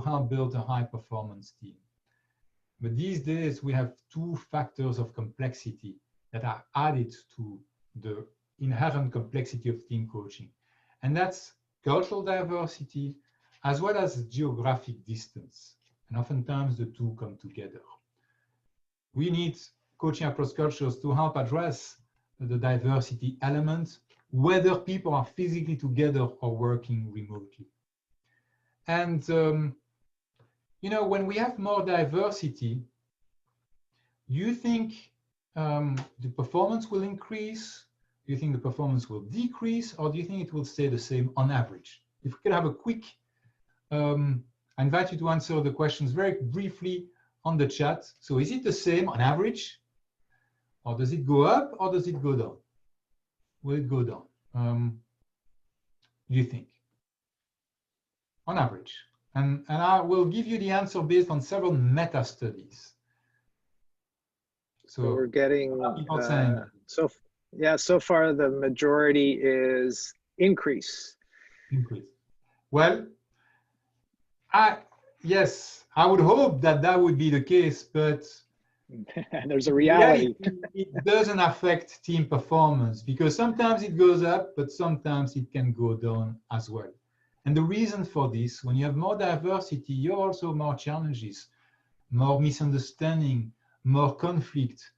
help build a high-performance team. But these days, we have two factors of complexity that are added to the inherent complexity of team coaching. And that's cultural diversity, as well as geographic distance. And oftentimes, the two come together. We need coaching across cultures to help address the diversity element, whether people are physically together or working remotely. And when we have more diversity, do you think the performance will increase? Do you think the performance will decrease? Or do you think it will stay the same on average? If we could have a quick, I invite you to answer the questions very briefly on the chat. So is it the same on average? Or does it go up or does it go down? Will it go down? Do you think? On average. And I will give you the answer based on several meta studies. So we're getting, so far the majority is increase. Increase. Well, yes, I would hope that would be the case, but there's a reality. It doesn't affect team performance because sometimes it goes up, but sometimes it can go down as well. And the reason for this, when you have more diversity, you also more challenges, more misunderstanding, more conflict.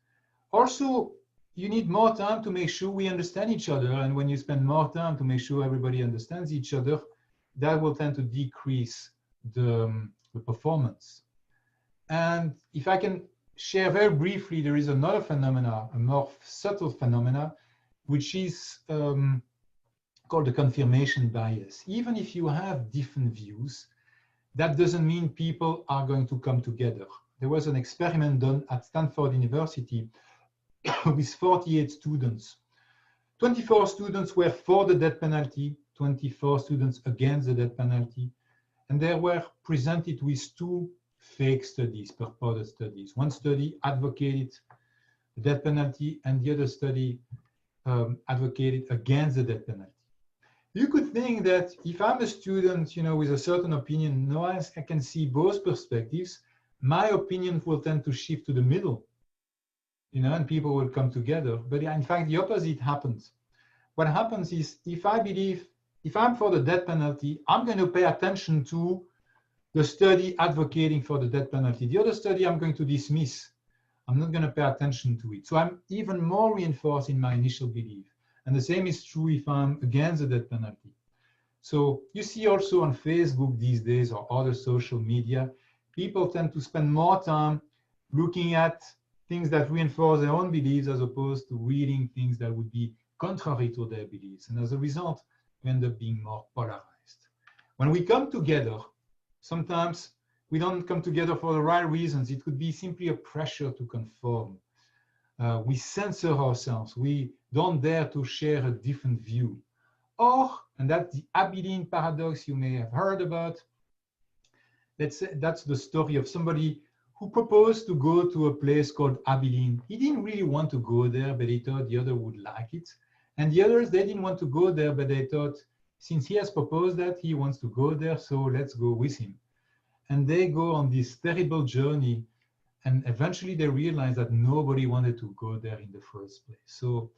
Also, you need more time to make sure we understand each other. And when you spend more time to make sure everybody understands each other, that will tend to decrease the performance. And if I can share very briefly, there is another phenomena, a more subtle phenomena, which is called the confirmation bias. Even if you have different views, that doesn't mean people are going to come together. There was an experiment done at Stanford University with 48 students. 24 students were for the death penalty, 24 students against the death penalty, and they were presented with two fake studies, purported studies. One study advocated the death penalty, and the other study advocated against the death penalty. You could think that if I'm a student, with a certain opinion, no, I can see both perspectives, my opinion will tend to shift to the middle, and people will come together. But in fact, the opposite happens. What happens is, if I'm for the death penalty, I'm going to pay attention to the study advocating for the death penalty. The other study I'm going to dismiss. I'm not going to pay attention to it. So I'm even more reinforced in my initial belief. And the same is true if I'm against the death penalty. So you see also on Facebook these days, or other social media, people tend to spend more time looking at things that reinforce their own beliefs as opposed to reading things that would be contrary to their beliefs. And as a result, we end up being more polarized. When we come together, sometimes we don't come together for the right reasons. It could be simply a pressure to conform. We censor ourselves. We don't dare to share a different view. Or, and that's the Abilene paradox you may have heard about, that's the story of somebody who proposed to go to a place called Abilene. He didn't really want to go there, but he thought the other would like it. And the others, they didn't want to go there, but they thought, since he has proposed that, he wants to go there, so let's go with him. And they go on this terrible journey, and eventually they realize that nobody wanted to go there in the first place. So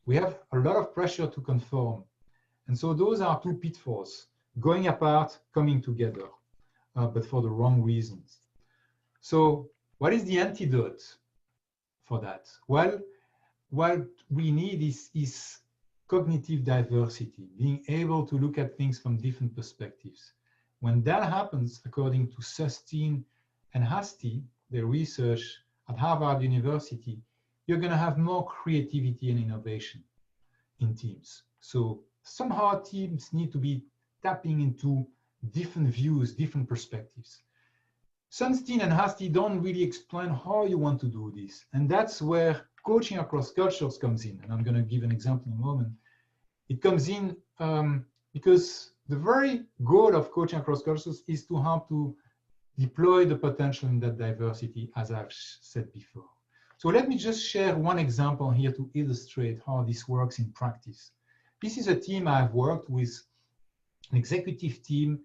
we have a lot of pressure to conform. And so those are two pitfalls: going apart, coming together, but for the wrong reasons. So what is the antidote for that? Well, what we need is cognitive diversity, being able to look at things from different perspectives. When that happens, according to Sustin and Hastie, their research at Harvard University, you're going to have more creativity and innovation in teams. So somehow teams need to be tapping into different views, different perspectives. Sunstein and Hastie don't really explain how you want to do this. And that's where coaching across cultures comes in. And I'm going to give an example in a moment. It comes in because the very goal of coaching across cultures is to help to deploy the potential in that diversity, as I've said before. So let me just share one example here to illustrate how this works in practice. This is a team I've worked with, an executive team,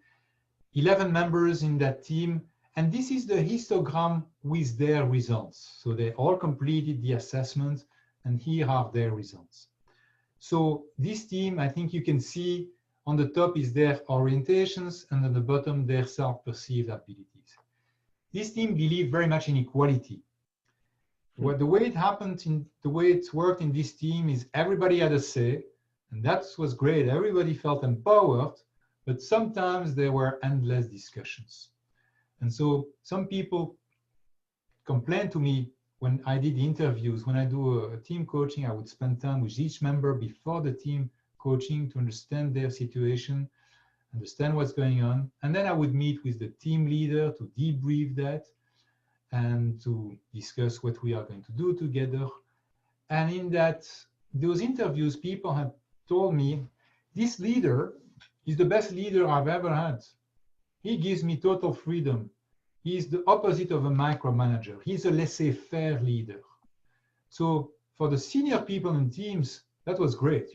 11 members in that team. And this is the histogram with their results. So they all completed the assessment, and here are their results. So this team, I think you can see on the top is their orientations, and on the bottom, their self-perceived abilities. This team believed very much in equality. The way it happened, the way it worked in this team is everybody had a say, and that was great. Everybody felt empowered, but sometimes there were endless discussions. And so some people complained to me when I did interviews. When I do a team coaching, I would spend time with each member before the team coaching to understand their situation, understand what's going on. And then I would meet with the team leader to debrief that and to discuss what we are going to do together. And in those interviews, people had told me, this leader is the best leader I've ever had. He gives me total freedom. He's the opposite of a micromanager. He's a laissez-faire leader. So for the senior people in teams, that was great.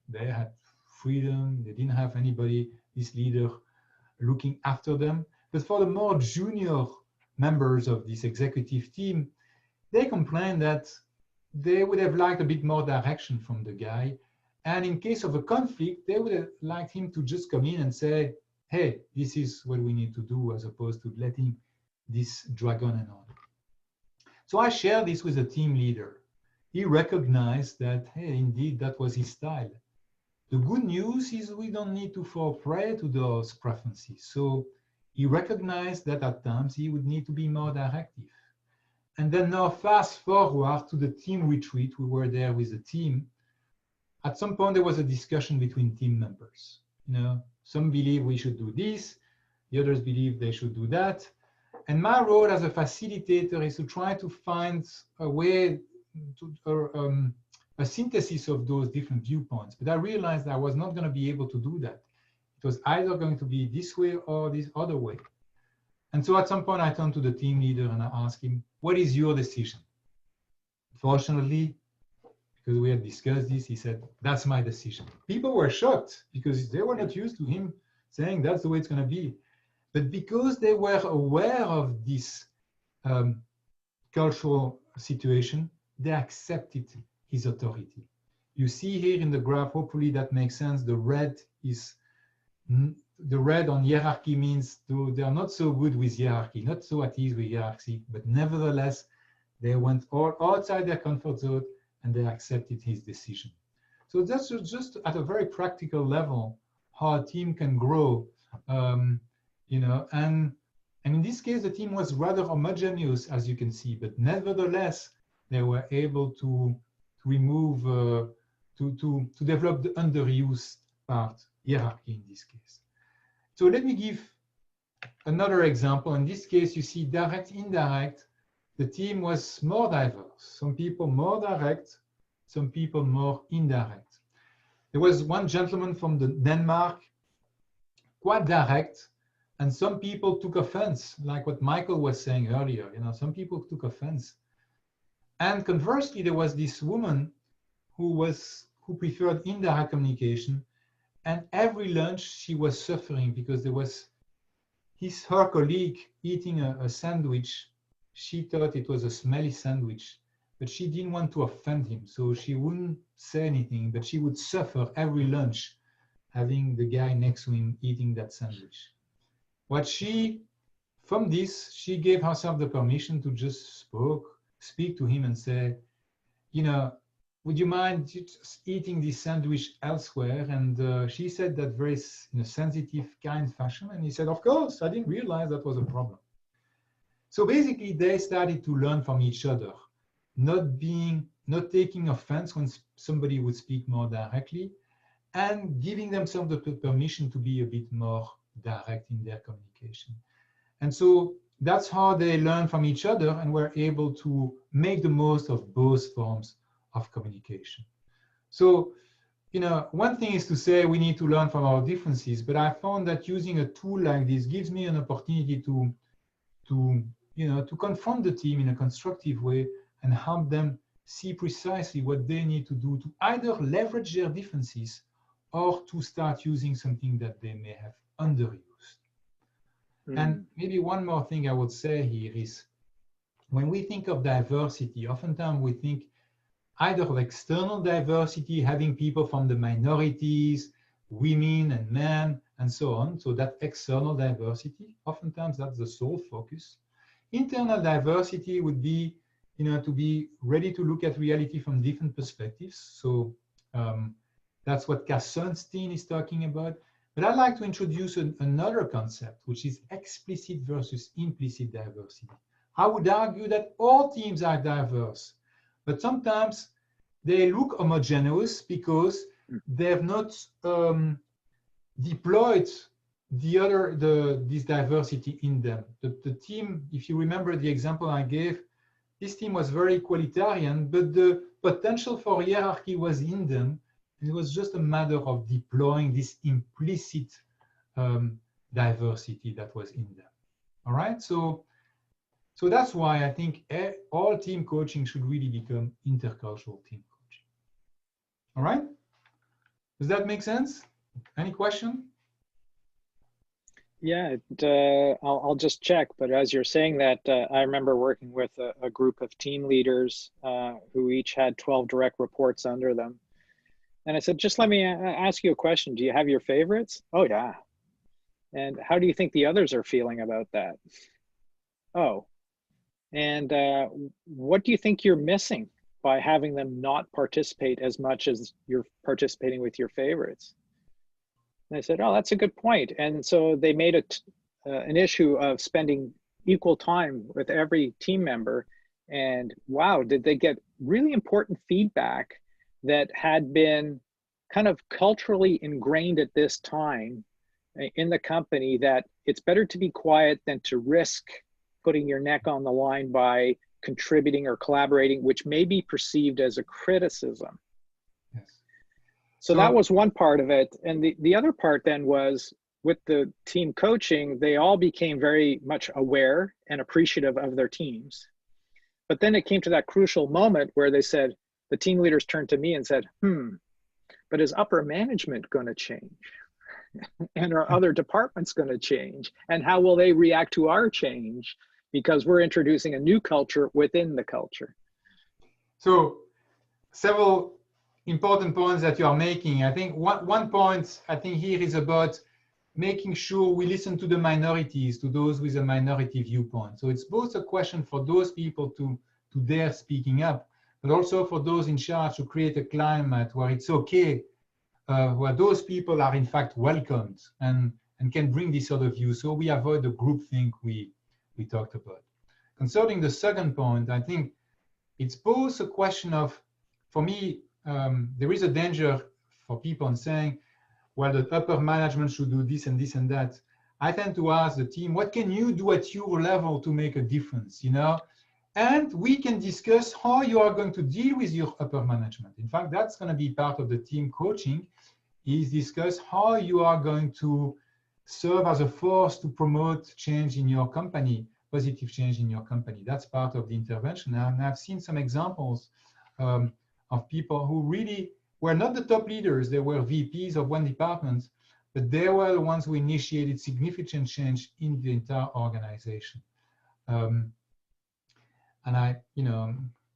They had freedom. They didn't have anybody, this leader, looking after them. But for the more junior members of this executive team, they complained that they would have liked a bit more direction from the guy. And in case of a conflict, they would have liked him to just come in and say, hey, this is what we need to do, as opposed to letting this drag on and on. So I shared this with the team leader. He recognized that, hey, indeed, that was his style. The good news is we don't need to fall prey to those preferences. So he recognized that at times he would need to be more directive. And then now fast forward to the team retreat. We were there with the team. At some point, there was a discussion between team members. Some believe we should do this, the others believe they should do that. And my role as a facilitator is to try to find a way to a synthesis of those different viewpoints. But I realized I was not going to be able to do that. It was either going to be this way or this other way. And so at some point, I turned to the team leader and I asked him, what is your decision? Fortunately, because we had discussed this, he said, that's my decision. People were shocked because they were not used to him saying that's the way it's going to be. But because they were aware of this cultural situation, they accepted his authority. You see here in the graph, hopefully that makes sense. The red on hierarchy means they are not so good with hierarchy, not so at ease with hierarchy, but nevertheless, they went all outside their comfort zone and they accepted his decision. So that's just at a very practical level how a team can grow, and in this case, the team was rather homogeneous, as you can see, but nevertheless, they were able to remove, to develop the underused part, hierarchy in this case. So let me give another example. In this case, you see direct, indirect. The team was more diverse. Some people more direct, some people more indirect. There was one gentleman from Denmark, quite direct, and some people took offense, like what Michael was saying earlier. Some people took offense. And conversely, there was this woman who preferred indirect communication, and every lunch she was suffering because there was her colleague eating a sandwich. She thought it was a smelly sandwich, but she didn't want to offend him, so she wouldn't say anything, but she would suffer every lunch having the guy next to him eating that sandwich. From this, she gave herself the permission to just speak to him and say, would you mind just eating this sandwich elsewhere? And she said that very in a sensitive, kind fashion. And he said, of course, I didn't realize that was a problem. So basically, they started to learn from each other, not taking offense when somebody would speak more directly, and giving themselves the permission to be a bit more direct in their communication. And so that's how they learn from each other and were able to make the most of both forms of communication. So, one thing is to say we need to learn from our differences, but I found that using a tool like this gives me an opportunity to confront the team in a constructive way and help them see precisely what they need to do to either leverage their differences or to start using something that they may have underused. And maybe one more thing I would say here is when we think of diversity, oftentimes we think either of external diversity, having people from the minorities, women and men, and so on. So that external diversity, oftentimes that's the sole focus. Internal diversity would be, to be ready to look at reality from different perspectives. So that's what Cass Sunstein is talking about. But I'd like to introduce another concept, which is explicit versus implicit diversity. I would argue that all teams are diverse, but sometimes they look homogeneous because they have not deployed this diversity in them. The team, if you remember the example I gave, this team was very equalitarian, but the potential for hierarchy was in them. It was just a matter of deploying this implicit diversity that was in them. All right, so that's why I think all team coaching should really become intercultural team coaching. All right, does that make sense? Any question? Yeah, I'll just check. But as you're saying that, I remember working with a group of team leaders who each had 12 direct reports under them. And I said, just let me ask you a question. Do you have your favorites? Oh, yeah. And how do you think the others are feeling about that? Oh, And what do you think you're missing by having them not participate as much as you're participating with your favorites? And I said, oh, that's a good point. And so they made it an issue of spending equal time with every team member. And wow, did they get really important feedback that had been kind of culturally ingrained at this time in the company, that it's better to be quiet than to risk putting your neck on the line by contributing or collaborating, which may be perceived as a criticism. Yes. So that was one part of it. And the other part then was with the team coaching, they all became very much aware and appreciative of their teams. But then it came to that crucial moment where they said, the team leaders turned to me and said, but is upper management going to change? And are other departments going to change? And how will they react to our change? Because we're introducing a new culture within the culture. So several important points that you are making. I think one point I think here is about making sure we listen to the minorities, to those with a minority viewpoint. So it's both a question for those people to dare speaking up, but also for those in charge to create a climate where it's okay, where those people are in fact welcomed and can bring this other view, so we avoid the groupthink we talked about. Concerning the second point, I think it's both a question of, for me, there is a danger for people in saying, well, the upper management should do this and this and that. I tend to ask the team, what can you do at your level to make a difference, you know? And we can discuss how you are going to deal with your upper management. In fact, that's going to be part of the team coaching, is discuss how you are going to serve as a force to promote change in your company, positive change in your company. That's part of the intervention. And I've seen some examples of people who really were not the top leaders. They were VPs of one department, but they were the ones who initiated significant change in the entire organization. And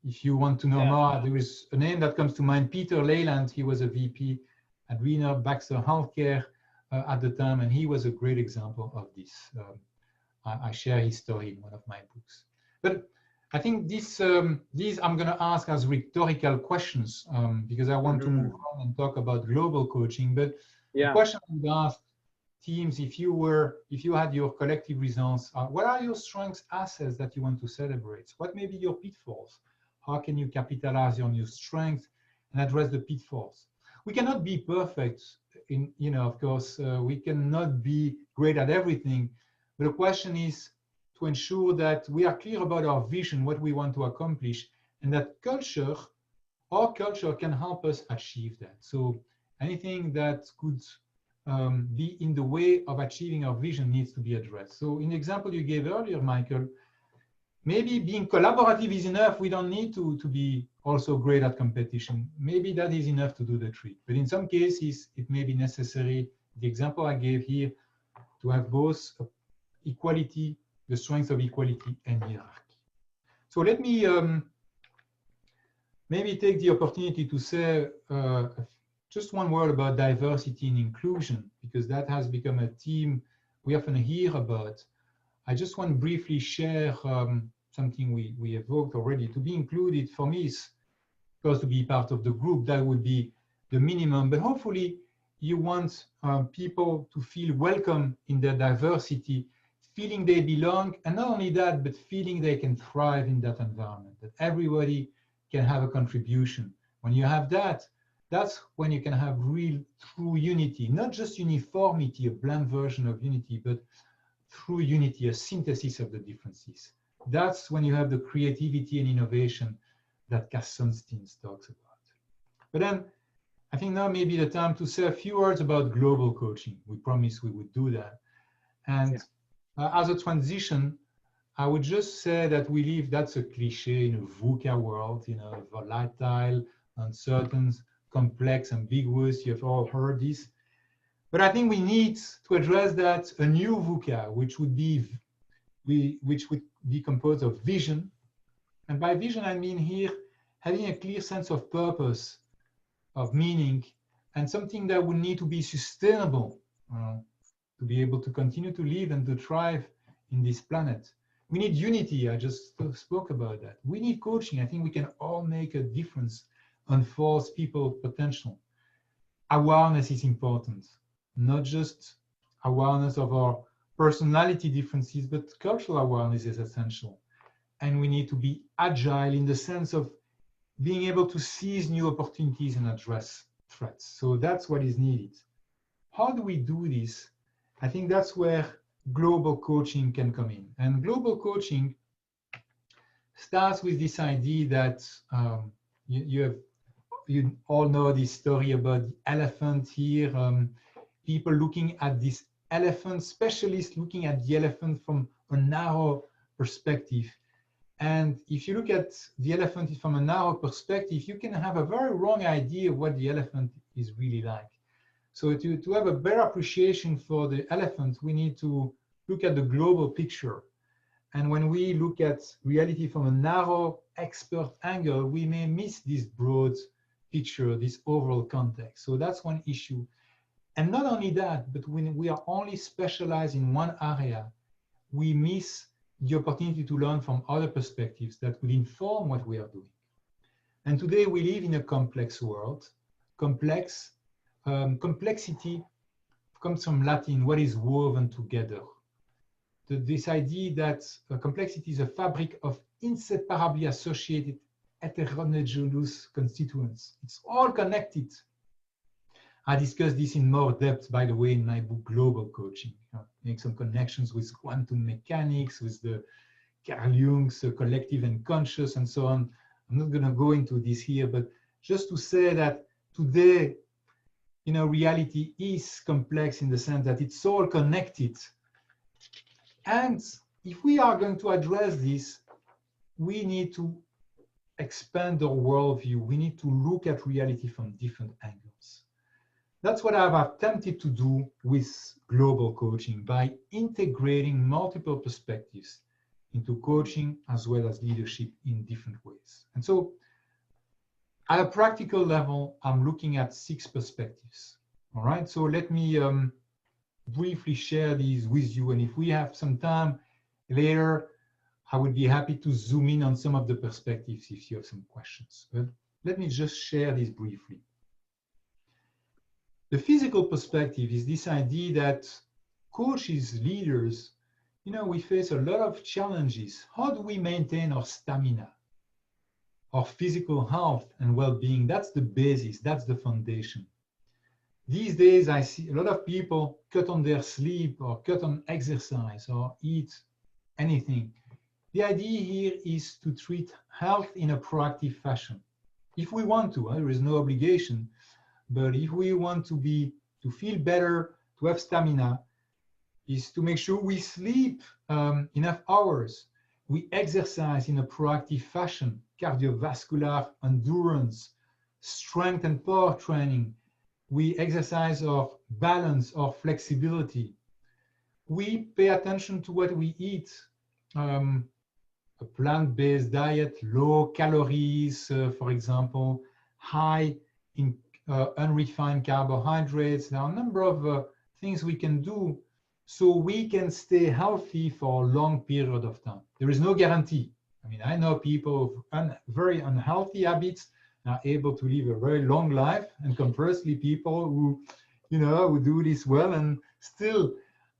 if you want to know more, there is a name that comes to mind, Peter Leyland. He was a VP at Wiener Baxter Healthcare at the time, and he was a great example of this. I share his story in one of my books. But I think these I'm going to ask as rhetorical questions because I want to move on and talk about global coaching. But the question I would ask teams, if you had your collective results, what are your strengths, assets that you want to celebrate? What may be your pitfalls? How can you capitalize on your strengths and address the pitfalls? We cannot be perfect. Of course, we cannot be great at everything. But the question is to ensure that we are clear about our vision, what we want to accomplish, and that our culture can help us achieve that. So anything that could be in the way of achieving our vision needs to be addressed. So in the example you gave earlier, Michael, maybe being collaborative is enough. We don't need to be also great at competition. Maybe that is enough to do the trick. But in some cases, it may be necessary, the example I gave here, to have both equality, the strength of equality and hierarchy. So let me maybe take the opportunity to say just one word about diversity and inclusion, because that has become a theme we often hear about. I just want to briefly share something we evoked already. To be included for me is, of course, to be part of the group. That would be the minimum, but hopefully you want people to feel welcome in their diversity, feeling they belong, and not only that, but feeling they can thrive in that environment, that everybody can have a contribution. When you have that, that's when you can have real, true unity, not just uniformity, a bland version of unity, but true unity, a synthesis of the differences. That's when you have the creativity and innovation that Cass Sunstein talks about. But then I think now may be the time to say a few words about global coaching. We promised we would do that. And as a transition, I would just say that we live, that's a cliche, in a VUCA world, volatile, uncertain, complex, ambiguous. You've all heard this. But I think we need to address that, a new VUCA, which would be composed of vision. And by vision, I mean here having a clear sense of purpose, of meaning, and something that would need to be sustainable to be able to continue to live and to thrive in this planet. We need unity. I just spoke about that. We need coaching. I think we can all make a difference, unfolds people's potential. Awareness is important, not just awareness of our personality differences, but cultural awareness is essential. And we need to be agile in the sense of being able to seize new opportunities and address threats. So that's what is needed. How do we do this? I think that's where global coaching can come in. And global coaching starts with this idea that you all know this story about the elephant here. People looking at this elephant, specialists looking at the elephant from a narrow perspective. And if you look at the elephant from a narrow perspective, you can have a very wrong idea of what the elephant is really like. So to have a better appreciation for the elephant, we need to look at the global picture. And when we look at reality from a narrow expert angle, we may miss this broad picture, this overall context. So that's one issue. And not only that, but when we are only specialized in one area, we miss the opportunity to learn from other perspectives that will inform what we are doing. And today we live in a complex world. Complexity comes from Latin, what is woven together. This idea that complexity is a fabric of inseparably associated heterogeneous constituents. It's all connected. I discuss this in more depth, by the way, in my book, Global Coaching. Make some connections with quantum mechanics, with the Carl Jung's collective and conscious, and so on. I'm not going to go into this here, but just to say that today, reality is complex in the sense that it's all connected. And if we are going to address this, we need to expand our worldview. We need to look at reality from different angles. That's what I've attempted to do with global coaching by integrating multiple perspectives into coaching as well as leadership in different ways. And so at a practical level, I'm looking at 6 perspectives. All right, so let me briefly share these with you. And if we have some time later, I would be happy to zoom in on some of the perspectives if you have some questions. But let me just share this briefly. The physical perspective is this idea that coaches, leaders, we face a lot of challenges. How do we maintain our stamina, our physical health and well-being? That's the basis, that's the foundation. These days, I see a lot of people cut on their sleep or cut on exercise or eat anything. The idea here is to treat health in a proactive fashion. If we want to, there is no obligation, but if we want to feel better, to have stamina, is to make sure we sleep enough hours. We exercise in a proactive fashion, cardiovascular endurance, strength and power training. We exercise our balance, our flexibility. We pay attention to what we eat. A plant-based diet, low calories, for example, high in unrefined carbohydrates. There are a number of things we can do so we can stay healthy for a long period of time. There is no guarantee. I mean, I know people with very unhealthy habits are able to live a very long life, and conversely, people who, who do this well and still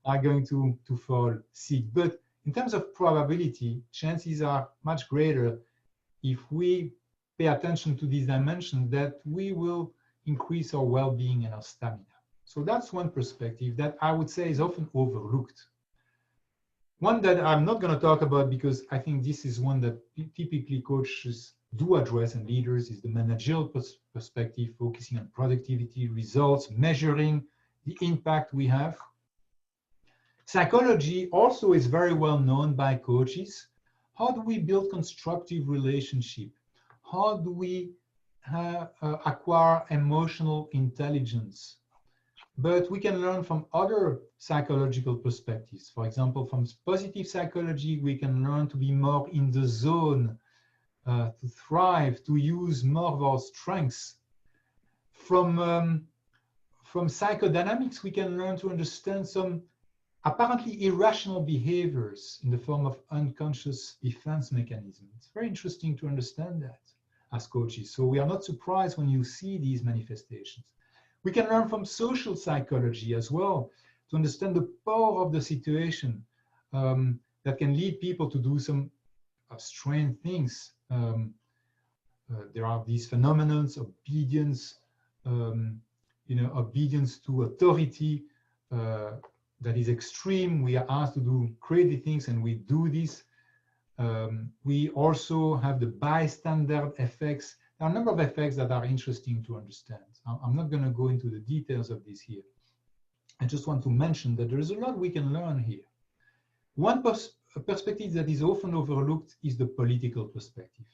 are going to fall sick. But in terms of probability, chances are much greater if we pay attention to these dimensions that we will increase our well-being and our stamina. So that's one perspective that I would say is often overlooked. One that I'm not going to talk about because I think this is one that typically coaches do address and leaders is the managerial perspective, focusing on productivity, results, measuring the impact we have. Psychology also is very well known by coaches. How do we build constructive relationship? How do we acquire emotional intelligence? But we can learn from other psychological perspectives. For example, from positive psychology, we can learn to be more in the zone, to thrive, to use more of our strengths. From psychodynamics, we can learn to understand some apparently irrational behaviors in the form of unconscious defense mechanisms. It's very interesting to understand that as coaches. So we are not surprised when you see these manifestations. We can learn from social psychology as well to understand the power of the situation that can lead people to do some strange things. There are these phenomena, obedience, obedience to authority that is extreme. We are asked to do crazy things and we do this. We also have the bystander effects. There are a number of effects that are interesting to understand. I'm not going to go into the details of this here. I just want to mention that there is a lot we can learn here. One perspective that is often overlooked is the political perspective.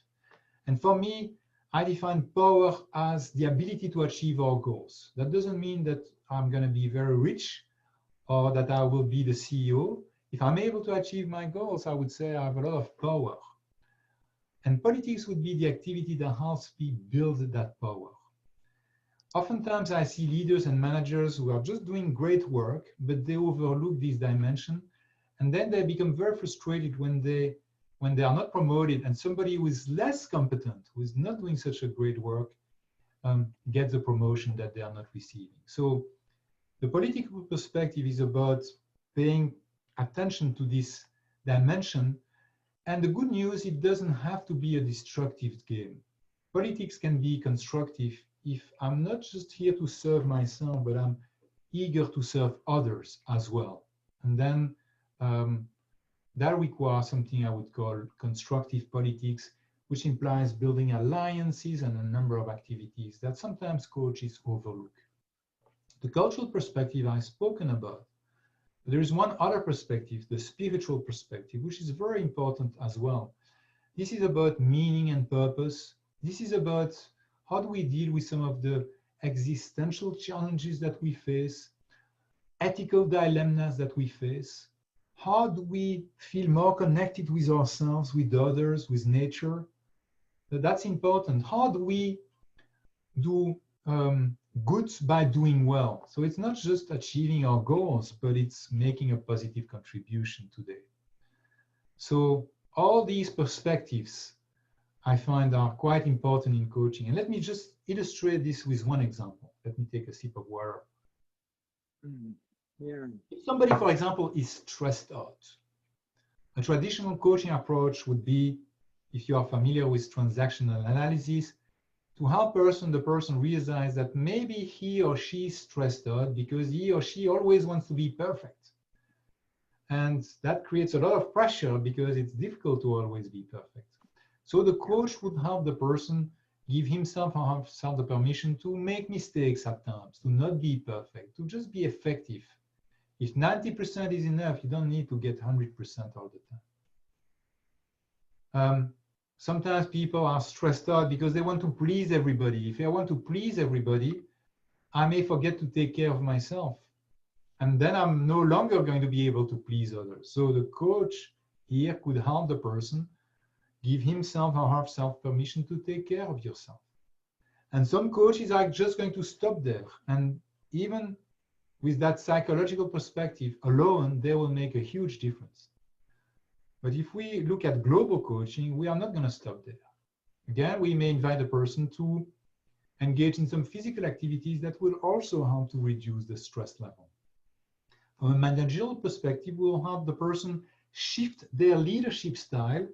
And for me, I define power as the ability to achieve our goals. That doesn't mean that I'm going to be very rich or that I will be the CEO. If I'm able to achieve my goals, I would say I have a lot of power. And politics would be the activity that helps me build that power. Oftentimes I see leaders and managers who are just doing great work, but they overlook this dimension. And then they become very frustrated when they are not promoted and somebody who is less competent, who is not doing such a great work, gets the promotion that they are not receiving. So the political perspective is about paying attention to this dimension. And the good news, it doesn't have to be a destructive game. Politics can be constructive if I'm not just here to serve myself, but I'm eager to serve others as well. And then that requires something I would call constructive politics, which implies building alliances and a number of activities that sometimes coaches overlook. The cultural perspective I've spoken about. There is one other perspective, the spiritual perspective, which is very important as well. This is about meaning and purpose. This is about how do we deal with some of the existential challenges that we face, ethical dilemmas that we face. How do we feel more connected with ourselves, with others, with nature? That's important. How do we do good by doing well? So it's not just achieving our goals, but it's making a positive contribution today. So all these perspectives I find are quite important in coaching. And let me just illustrate this with one example. Let me take a sip of water. Yeah. If somebody, for example, is stressed out, a traditional coaching approach would be, if you are familiar with transactional analysis, to help the person realize that maybe he or she is stressed out because he or she always wants to be perfect. And that creates a lot of pressure because it's difficult to always be perfect. So the coach would help the person give himself or herself the permission to make mistakes at times, to not be perfect, to just be effective. If 90% is enough, you don't need to get 100% all the time. Sometimes people are stressed out because they want to please everybody. If I want to please everybody, I may forget to take care of myself. And then I'm no longer going to be able to please others. So the coach here could help the person give himself or herself permission to take care of yourself. And some coaches are just going to stop there. And even with that psychological perspective alone, they will make a huge difference. But if we look at global coaching, we are not going to stop there. Again, we may invite the person to engage in some physical activities that will also help to reduce the stress level. From a managerial perspective, we will help the person shift their leadership style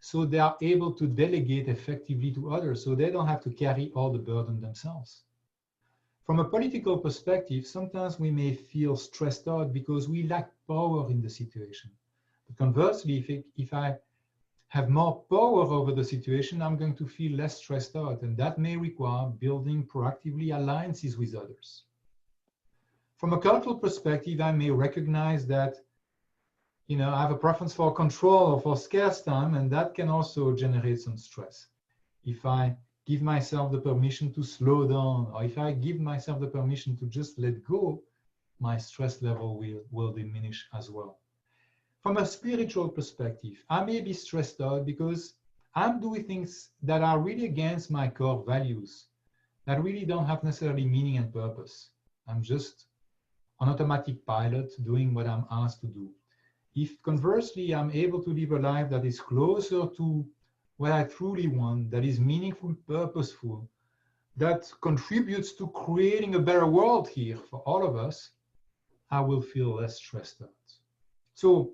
so they are able to delegate effectively to others, so they don't have to carry all the burden themselves. From a political perspective, sometimes we may feel stressed out because we lack power in the situation. But conversely, if I have more power over the situation, I'm going to feel less stressed out, and that may require building proactively alliances with others. From a cultural perspective, I may recognize that I have a preference for control or for scarce time, and that can also generate some stress. If I give myself the permission to slow down, or if I give myself the permission to just let go, my stress level will diminish as well. From a spiritual perspective, I may be stressed out because I'm doing things that are really against my core values, that really don't have necessarily meaning and purpose. I'm just on automatic pilot, doing what I'm asked to do. If conversely, I'm able to live a life that is closer to what I truly want, that is meaningful, purposeful, that contributes to creating a better world here for all of us, I will feel less stressed out. So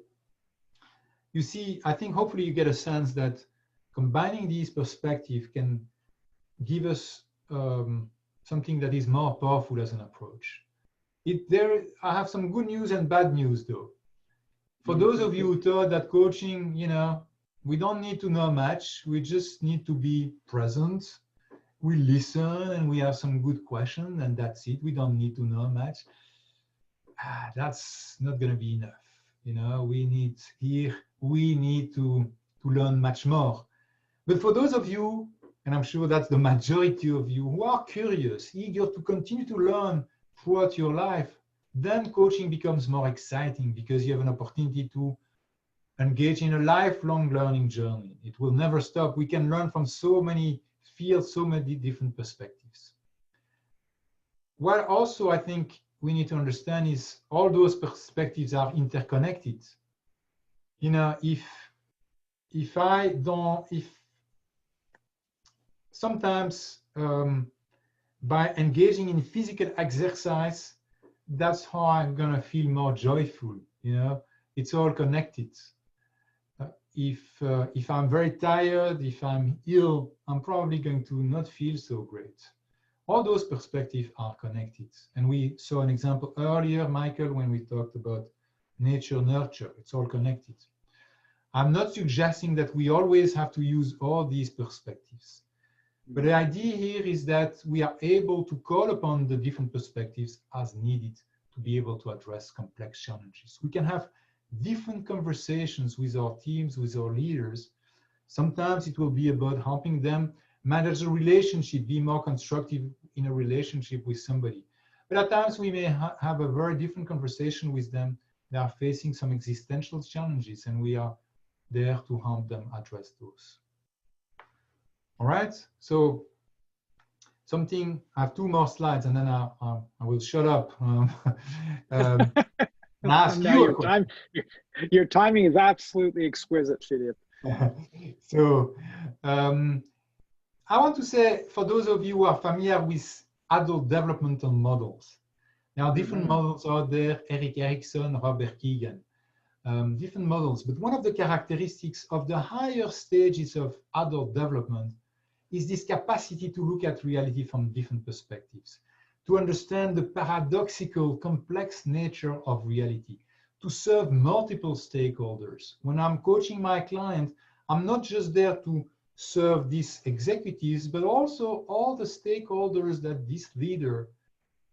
you see, I think hopefully you get a sense that combining these perspectives can give us something that is more powerful as an approach. I have some good news and bad news though. For those of you who thought that coaching, we don't need to know much, we just need to be present, we listen and we have some good questions and that's it, we don't need to know much. That's not going to be enough. We need to learn much more. But for those of you, and I'm sure that's the majority of you, who are curious, eager to continue to learn throughout your life, then coaching becomes more exciting because you have an opportunity to engage in a lifelong learning journey. It will never stop. We can learn from so many fields, so many different perspectives. What also I think we need to understand is all those perspectives are interconnected. If sometimes by engaging in physical exercise, that's how I'm gonna feel more joyful. It's all connected. If I'm very tired, if I'm ill, I'm probably going to not feel so great. All those perspectives are connected. And we saw an example earlier, Michael, when we talked about nature, nurture. It's all connected. I'm not suggesting that we always have to use all these perspectives. But the idea here is that we are able to call upon the different perspectives as needed to be able to address complex challenges. We can have different conversations with our teams, with our leaders. Sometimes it will be about helping them manage a relationship, be more constructive in a relationship with somebody. But at times we may have a very different conversation with them. They are facing some existential challenges and we are there to help them address those. All right, so I have 2 more slides and then I will shut up. Ask you your timing is absolutely exquisite, Philippe. So I want to say, for those of you who are familiar with adult developmental models, there are different models out there, Erik Erikson, Robert Keegan, different models. But one of the characteristics of the higher stages of adult development is this capacity to look at reality from different perspectives, to understand the paradoxical, complex nature of reality, to serve multiple stakeholders. When I'm coaching my client, I'm not just there to serve these executives, but also all the stakeholders that this leader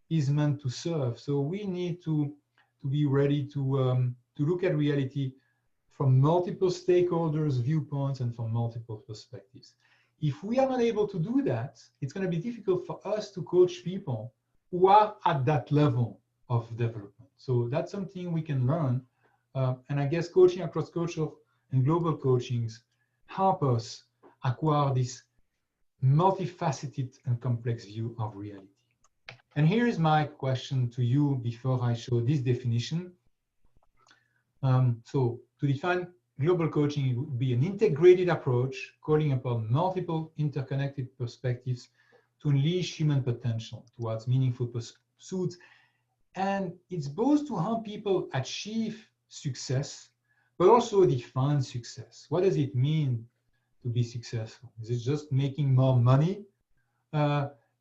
is meant to serve. So we need to be ready to look at reality from multiple stakeholders' viewpoints and from multiple perspectives. If we are not able to do that, it's going to be difficult for us to coach people who are at that level of development. So that's something we can learn. And I guess coaching across cultural and global coachings help us acquire this multifaceted and complex view of reality. And here is my question to you before I show this definition. So to define global coaching, it would be an integrated approach calling upon multiple interconnected perspectives to unleash human potential towards meaningful pursuits. And it's both to help people achieve success, but also define success. What does it mean to be successful? Is it just making more money,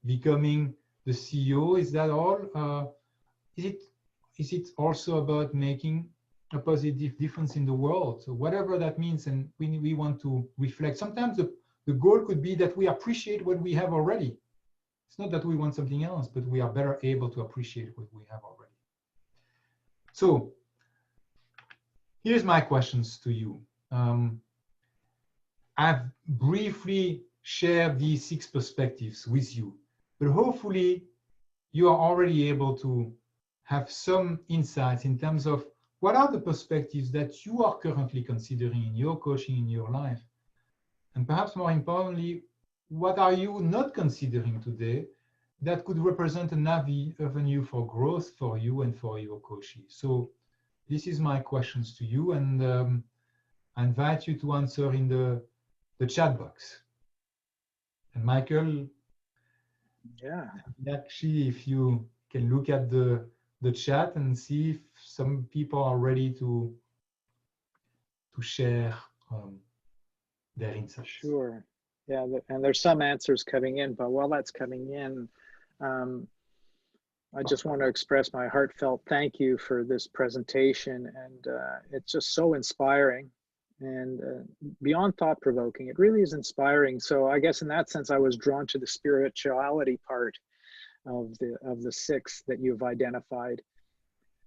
becoming the CEO? Is that all? Is it also about making a positive difference in the world? So whatever that means, and we want to reflect. Sometimes the goal could be that we appreciate what we have already. It's not that we want something else, but we are better able to appreciate what we have already. So here's my questions to you. I've briefly shared these 6 perspectives with you, but hopefully you are already able to have some insights in terms of what are the perspectives that you are currently considering in your coaching, in your life? And perhaps more importantly, what are you not considering today that could represent an avenue for growth for you and for your coachee. So this is my questions to you, and I invite you to answer in the chat box. And Michael, Yeah. actually, if you can look at the chat and see if some people are ready to share their insights. Sure. Yeah, and there's some answers coming in, but while that's coming in, I just want to express my heartfelt thank you for this presentation, and it's just so inspiring and beyond thought-provoking. It really is inspiring. So I guess in that sense, I was drawn to the spirituality part of the six that you've identified.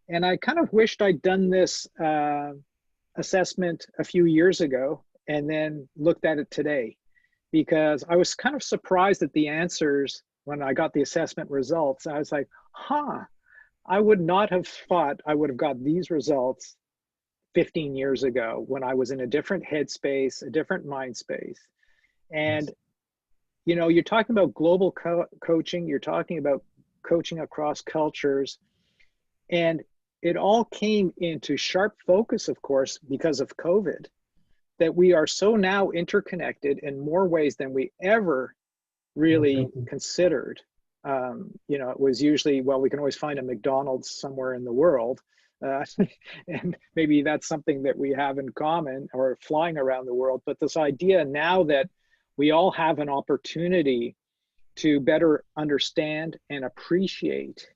And I kind of wished I'd done this assessment a few years ago and then looked at it today, because I was kind of surprised at the answers when I got the assessment results. I was like, I would not have thought I would have got these results 15 years ago when I was in a different headspace, a different mind space. And, Yes. you know, you're talking about global coaching, you're talking about coaching across cultures, and it all came into sharp focus, of course, because of COVID, that we are so now interconnected in more ways than we ever really considered. You know, it was usually, well, we can always find a McDonald's somewhere in the world. And maybe that's something that we have in common, or flying around the world. But this idea now that we all have an opportunity to better understand and appreciate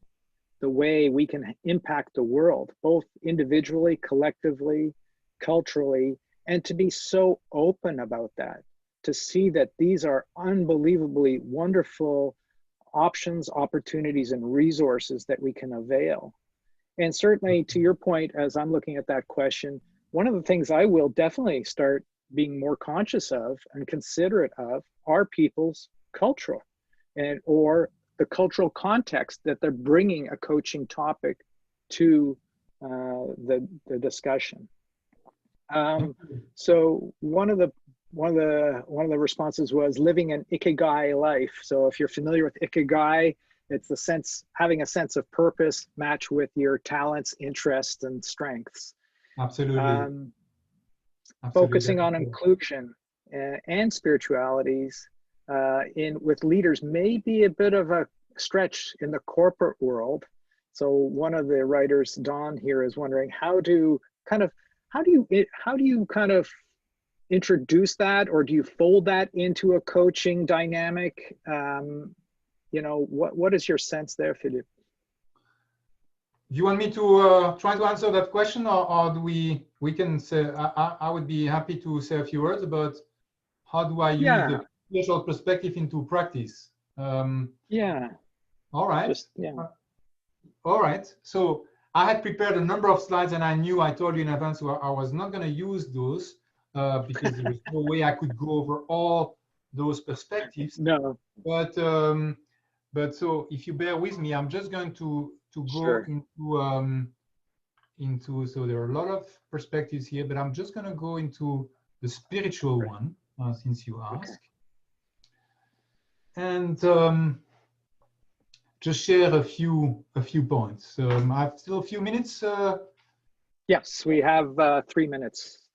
the way we can impact the world, both individually, collectively, culturally, and to be so open about that, to see that these are unbelievably wonderful options, opportunities, and resources that we can avail. And certainly, to your point, as I'm looking at that question, one of the things I will definitely start being more conscious of and considerate of are people's cultural or the cultural context that they're bringing a coaching topic to the discussion. So one of the responses was living an ikigai life. So if you're familiar with ikigai, it's the sense, having a sense of purpose match with your talents, interests, and strengths. Absolutely. Focusing on inclusion and spiritualities with leaders may be a bit of a stretch in the corporate world. So one of the writers, Don here, is wondering how do you kind of introduce that, or do you fold that into a coaching dynamic? You know, what is your sense there, Philippe? Do you want me to try to answer that question, or do we can say, I would be happy to say a few words about how do I use the spiritual perspective into practice? Yeah. All right. All right. So I had prepared a number of slides, and I told you in advance I was not going to use those because there was no way I could go over all those perspectives. No. But so if you bear with me, I'm just going to go into so there are a lot of perspectives here, but I'm just going to go into the spiritual one since you asked, and just share a few points. I have still a few minutes. Yes, we have 3 minutes.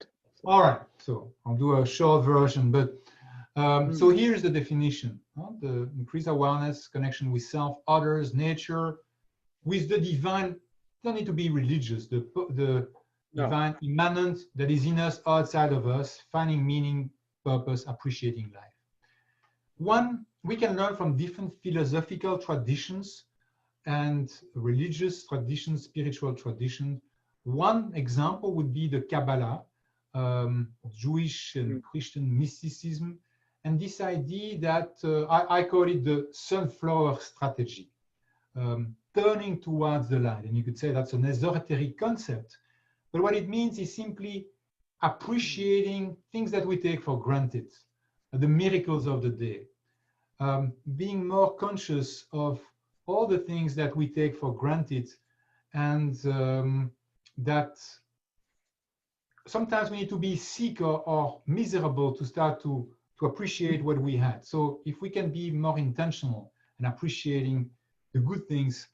All right, so I'll do a short version, but so here's the definition: the increased awareness, connection with self, others, nature, with the divine. Don't need to be religious. The divine immanent that is in us, outside of us, finding meaning, purpose, appreciating life. One, we can learn from different philosophical traditions and religious traditions, spiritual traditions. One example would be the Kabbalah, Jewish and Christian mysticism, and this idea that I call it the sunflower strategy, turning towards the light. And you could say that's an esoteric concept, but what it means is simply appreciating things that we take for granted, the miracles of the day, being more conscious of all the things that we take for granted, and that sometimes we need to be sick or miserable to start to appreciate what we had. So if we can be more intentional and appreciating the good things.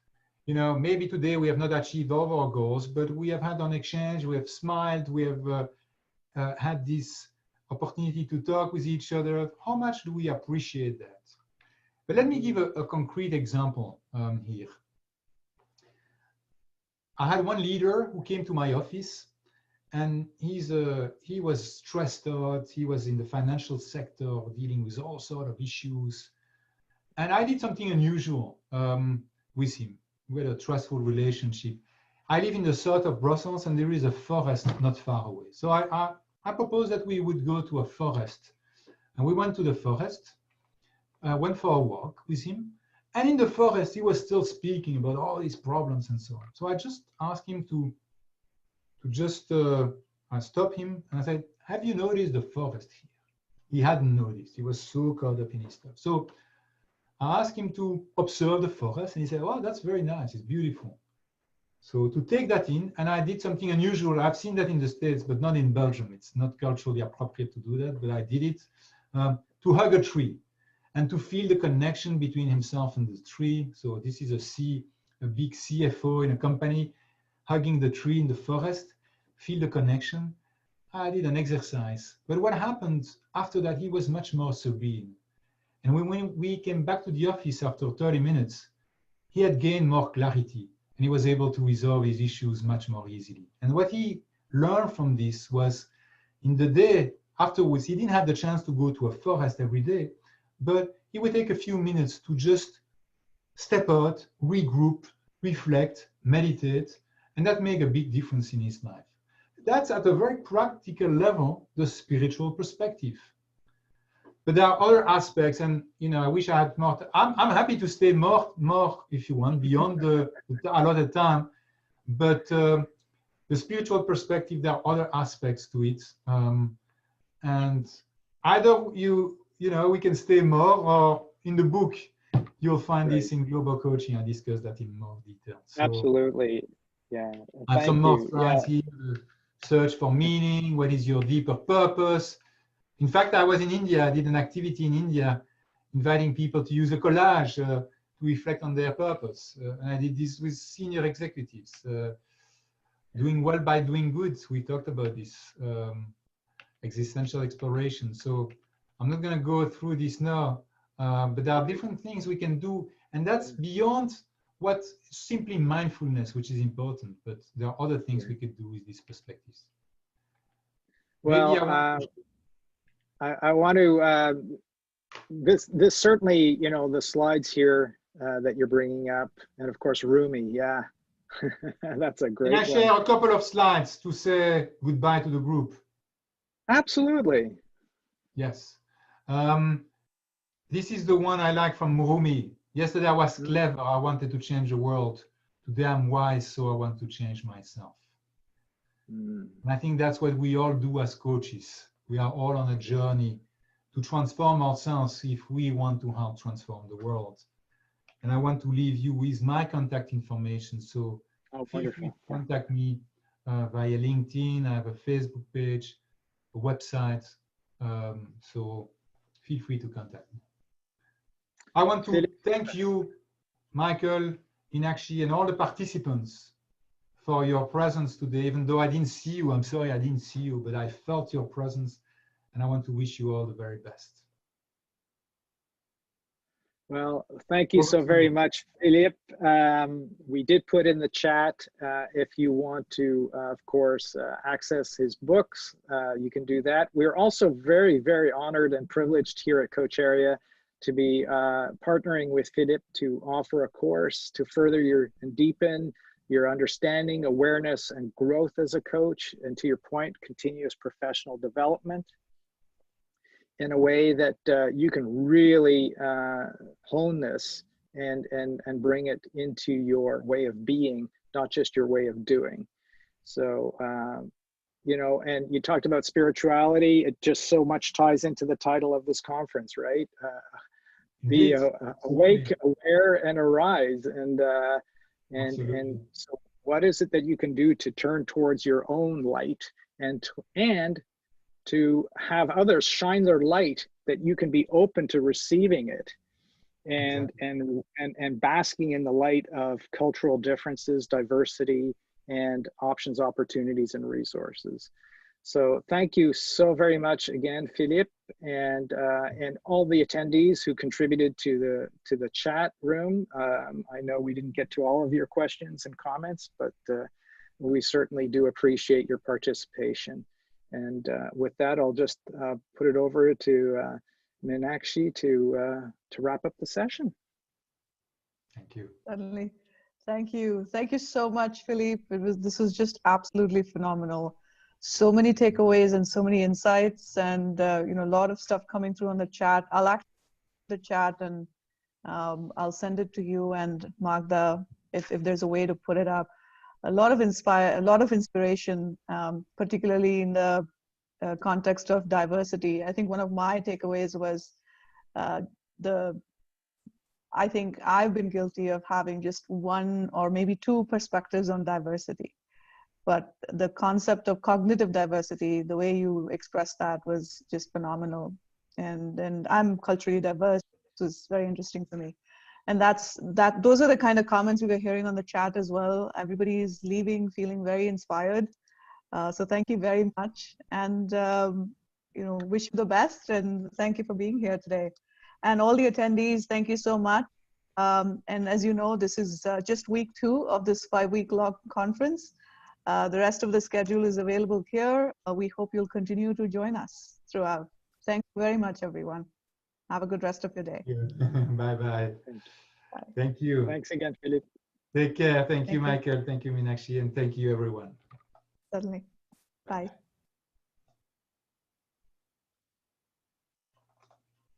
You know, maybe today we have not achieved all of our goals, but we have had an exchange, we have smiled, we have had this opportunity to talk with each other. How much do we appreciate that? But let me give a concrete example here. I had one leader who came to my office, and he was stressed out. He was in the financial sector dealing with all sorts of issues. And I did something unusual with him. We had a trustful relationship. I live in the south of Brussels, and there is a forest not far away. So I proposed that we would go to a forest. And we went to the forest, went for a walk with him. And in the forest, he was still speaking about all these problems and so on. So I just asked him to just stop him. And I said, have you noticed the forest here? He hadn't noticed. He was so caught up in his stuff. So I asked him to observe the forest. And he said, oh, that's very nice. It's beautiful. So to take that in, and I did something unusual. I've seen that in the States, but not in Belgium. It's not culturally appropriate to do that, but I did it to hug a tree and to feel the connection between himself and the tree. So this is a big CFO in a company hugging the tree in the forest, feel the connection. I did an exercise. But what happened after that, he was much more serene. And when we came back to the office after 30 minutes, he had gained more clarity. And he was able to resolve his issues much more easily. And what he learned from this was, in the day afterwards, he didn't have the chance to go to a forest every day, but he would take a few minutes to just step out, regroup, reflect, meditate, and that made a big difference in his life. That's at a very practical level, the spiritual perspective. But there are other aspects, and I wish I had more. I'm happy to stay more if you want, beyond the allotted time. But the spiritual perspective, there are other aspects to it, and either we can stay more, or in the book you'll find this in Global Coaching. I discuss that in more detail. So absolutely, yeah. I have some more slides here. Search for meaning. What is your deeper purpose? In fact, I was in India. I did an activity in India, inviting people to use a collage to reflect on their purpose. And I did this with senior executives. Doing well by doing good. We talked about this existential exploration. So I'm not going to go through this now, but there are different things we can do. And that's beyond what simply mindfulness, which is important. But there are other things we could do with these perspectives. Well, I want to, this certainly, the slides here that you're bringing up, and of course, Rumi, yeah, that's a great one. Can I share a couple of slides to say goodbye to the group? Absolutely. Yes. This is the one I like from Rumi. Yesterday I was clever, I wanted to change the world. Today I'm wise, so I want to change myself. And I think that's what we all do as coaches. We are all on a journey to transform ourselves if we want to help transform the world. And I want to leave you with my contact information. So feel free to contact me via LinkedIn. I have a Facebook page, a website. So feel free to contact me. I want to thank you, Michael, Inakshi, and all the participants for your presence today. Even though I didn't see you, I'm sorry I didn't see you, but I felt your presence, and I want to wish you all the very best. Well, thank you so very much, Philippe. We did put in the chat, if you want to, of course, access his books, you can do that. We're also very, very honored and privileged here at Coach Area to be partnering with Philippe to offer a course to further and deepen your understanding, awareness, and growth as a coach, and to your point, continuous professional development in a way that you can really hone this and bring it into your way of being, not just your way of doing. So, and you talked about spirituality. It just so much ties into the title of this conference, right? Be awake, aware, and arise. And so what is it that you can do to turn towards your own light and to have others shine their light, that you can be open to receiving it, and basking in the light of cultural differences, diversity, and options, opportunities, and resources. So thank you so very much again, Philippe, and all the attendees who contributed to the chat room. I know we didn't get to all of your questions and comments, but we certainly do appreciate your participation. And with that, I'll just put it over to Meenakshi to wrap up the session. Thank you. Certainly. Thank you. Thank you so much, Philippe. This was just absolutely phenomenal. So many takeaways and so many insights, and you know, a lot of stuff coming through on the chat. I'll actually the chat and I'll send it to you and Magda if there's a way to put it up. A lot of inspiration, particularly in the context of diversity. I think one of my takeaways was I think I've been guilty of having just one or maybe two perspectives on diversity. But the concept of cognitive diversity, the way you expressed that was just phenomenal. And I'm culturally diverse, which was very interesting for me. And those are the kind of comments we were hearing on the chat as well. Everybody is leaving feeling very inspired. So thank you very much. And you know, wish you the best, and thank you for being here today. And all the attendees, thank you so much. And as you know, this is just week 2 of this 5-week-long conference. The rest of the schedule is available here. We hope you'll continue to join us throughout. Thank you very much, everyone. Have a good rest of your day. Bye-bye. Thank you. Thanks again, Philippe. Take care. Thank you, Michael. Thank you, Meenakshi. And thank you, everyone. Certainly. Bye.